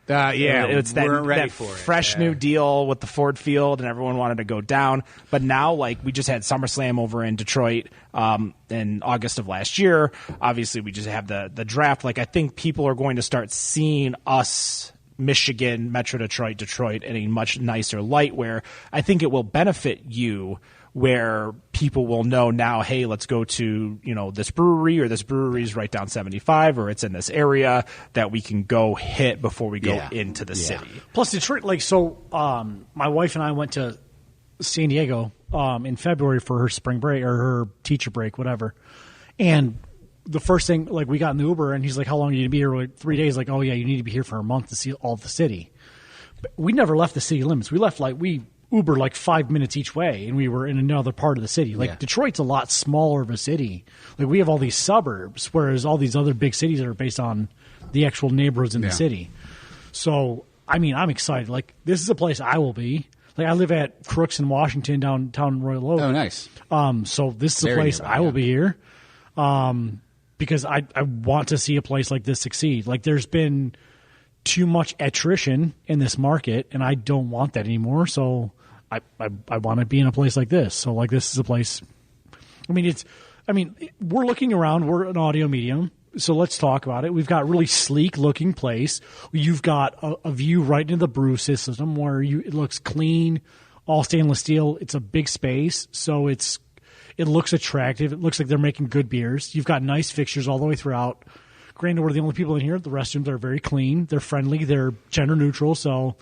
It's that fresh new deal with the Ford Field, and everyone wanted to go down. But now, we just had SummerSlam over in Detroit in August of last year. Obviously, we just have the draft. I think people are going to start seeing us, Michigan, Metro Detroit in a much nicer light, where I think it will benefit you, where people will know now, hey, let's go to, this brewery, or this brewery's right down 75, or it's in this area that we can go hit before we go into the city. Plus Detroit, my wife and I went to San Diego in February for her spring break or her teacher break, whatever. And the first thing, we got in the Uber, and he's like, how long are you going to be here? We're 3 days. Oh, yeah, you need to be here for a month to see all of the city. But we never left the city limits. We left, we Ubered 5 minutes each way, and we were in another part of the city. Detroit's a lot smaller of a city. We have all these suburbs, whereas all these other big cities are based on the actual neighborhoods in the city. So, I'm excited. This is a place I will be. I live at Crooks in Washington, downtown Royal Oak. Oh, nice. So this is a place I will be here. Because I want to see a place like this succeed. There's been too much attrition in this market, and I don't want that anymore. So I want to be in a place like this. So this is a place. We're looking around. We're an audio medium, so let's talk about it. We've got a really sleek looking place. You've got a view right into the brew system where it looks clean, all stainless steel. It's a big space, so it's It looks attractive. It looks like they're making good beers. You've got nice fixtures all the way throughout. Granted, we're the only people in here. The restrooms are very clean. They're friendly. They're gender neutral. So,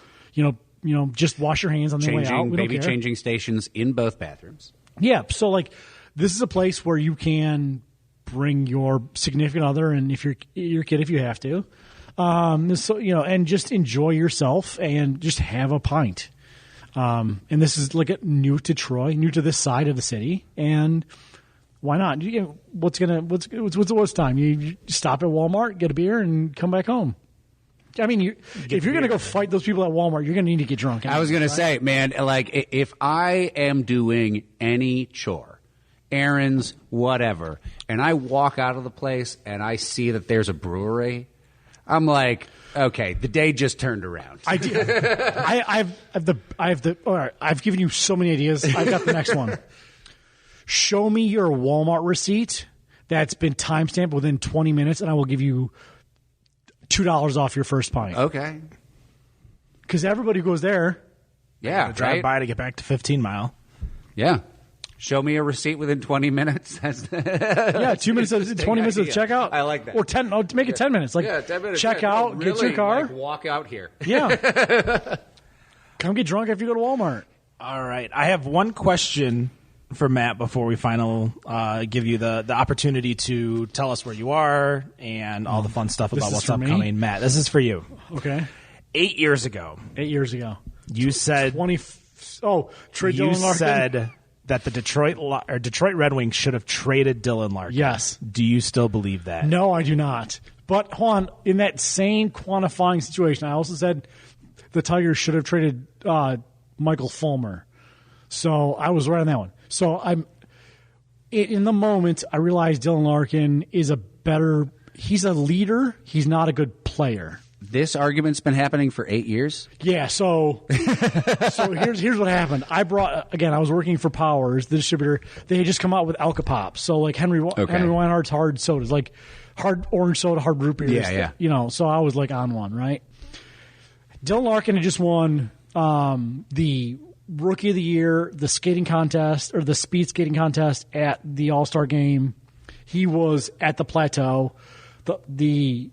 just wash your hands on the way out. We Baby don't care. changing stations in both bathrooms. Yeah. So, like, this is a place where you can bring your significant other and if your kid if you have to. And just enjoy yourself and just have a pint. And this is like new to Troy, new to this side of the city, and why not? What's the worst time? You stop at Walmart, get a beer, and come back home. I mean, if you're going to go fight those people at Walmart, you're going to need to get drunk. I was going to say, man, like if I am doing any chore, errands, whatever, and I walk out of the place and I see that there's a brewery, I'm like, okay, the day just turned around. I've given you so many ideas. I've got the next one. Show me your Walmart receipt that's been timestamped within 20 minutes, and I will give you $2 off your first pint. Okay. Because everybody goes there. Yeah, Drive right? by to get back to 15 Mile. Yeah. Show me a receipt within 20 minutes. Yeah, 2 minutes, 20 minutes of checkout. I like that. Or 10. Oh, make it 10 minutes. Like, 10 minutes. check out, Really, get your car. like, walk out here. Yeah. Come get drunk after you go to Walmart. All right. I have one question for Matt before we give you the opportunity to tell us where you are and all the fun stuff about what's upcoming. Matt, this is for you. Okay. 8 years ago. You said trade Dylan Larkin. Said that the Detroit Red Wings should have traded Dylan Larkin. Yes. Do you still believe that? No, I do not. But, hold on, in that same quantifying situation, I also said the Tigers should have traded Michael Fulmer. So I was right on that one. So in the moment, I realized Dylan Larkin is he's a leader. He's not a good player. This argument's been happening for 8 years? Yeah, so here's what happened. I was working for Powers, the distributor. They had just come out with Alka-Pop. So like Henry Weinhardt's hard sodas, like hard orange soda, hard root beers. Yeah. So I was like on one, right? Dylan Larkin had just won the Rookie of the Year, the skating contest, or the speed skating contest at the All-Star game. He was at the plateau. The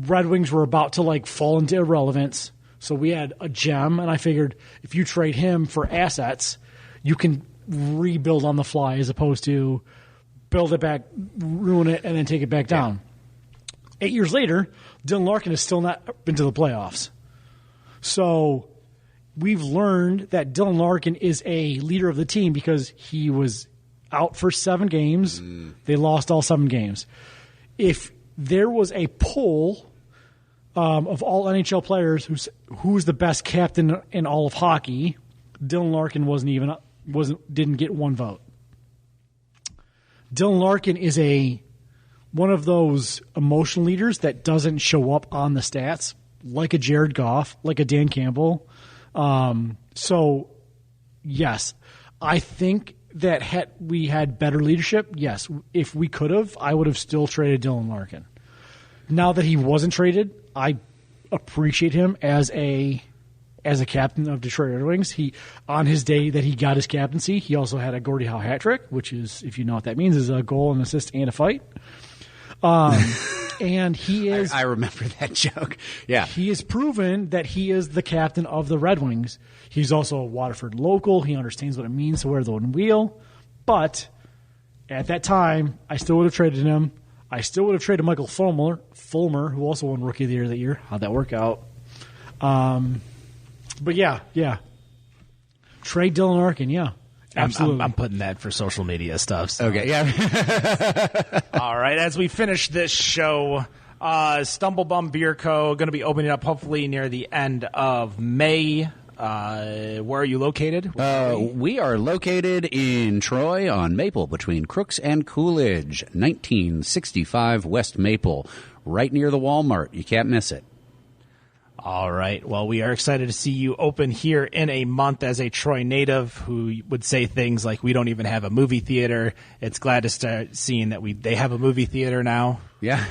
Red Wings were about to like fall into irrelevance. So we had a gem, and I figured if you trade him for assets, you can rebuild on the fly as opposed to build it back, ruin it, and then take it back down. 8 years later, Dylan Larkin has still not been to the playoffs. So we've learned that Dylan Larkin is a leader of the team because he was out for 7 games. They lost all 7 games. If there was a poll of all NHL players who's the best captain in all of hockey, Dylan Larkin didn't get one vote. Dylan Larkin is one of those emotional leaders that doesn't show up on the stats, like a Jared Goff, like a Dan Campbell. So, yes, I think that had we had better leadership, yes, if we could have, I would have still traded Dylan Larkin. Now that he wasn't traded, I appreciate him as a captain of Detroit Red Wings. He, on his day that he got his captaincy, he also had a Gordie Howe hat trick, which is, if you know what that means, is a goal, an assist, and a fight. And he is... I remember that joke. Yeah. He has proven that he is the captain of the Red Wings. He's also a Waterford local. He understands what it means to wear the wooden wheel. But at that time, I still would have traded him. I still would have traded Michael Fulmer, who also won Rookie of the Year that year. How'd that work out? But yeah. Trade Dylan Larkin, yeah. Absolutely. I'm putting that for social media stuff. So. Okay, yeah. All right, as we finish this show, Stumblebum Beer Co. going to be opening up hopefully near the end of May. Where are you located? We are located in Troy on Maple between Crooks and Coolidge, 1965 West Maple, right near the Walmart. You can't miss it. All right. Well, we are excited to see you open here in a month as a Troy native who would say things like, we don't even have a movie theater. It's glad to start seeing that they have a movie theater now. Yeah.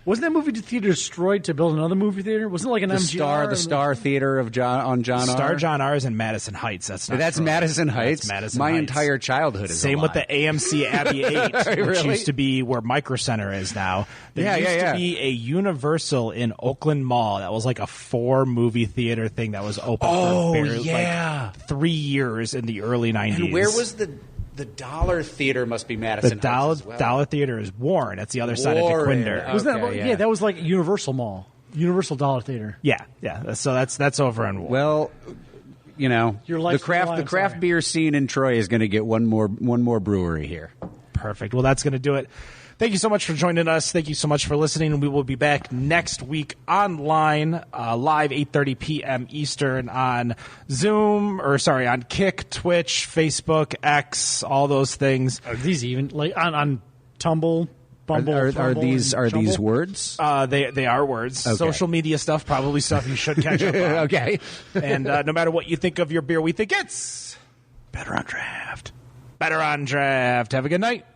Wasn't that movie theater destroyed to build another movie theater? Wasn't it like an MGR? The Star Theater of John Star R. John R is in Madison Heights. That's Troy. Madison Heights. That's Madison My Heights. entire childhood is Same a with lie. the AMC Abbey 8, which Really? used to be where Micro Center is now. There used to be a Universal in Oakland Mall that was like a 4-movie theater thing that was open for like 3 years in the early 90s. And where was the Dollar Theater? Must be Madison the Heights as well. Dollar Theater is Warren. That's the other side of Warren. DeQuinder. Okay, that was like Universal Mall, Universal Dollar Theater. Yeah. So that's over on Warren. Well, you know, Your the life's craft alive, craft sorry. beer scene in Troy is going to get one more brewery here. Perfect. Well, that's going to do it. Thank you so much for joining us. Thank you so much for listening. We will be back next week online, live 8:30 p.m. Eastern on Zoom, on Kick, Twitch, Facebook, X, all those things. Are these even like on Tumble, Bumble? Are Fumble, these and these Jumble? words? They are words. Okay. Social media stuff, probably stuff you should catch up on. Okay. And no matter what you think of your beer, we think it's better on draft. Better on draft. Have a good night.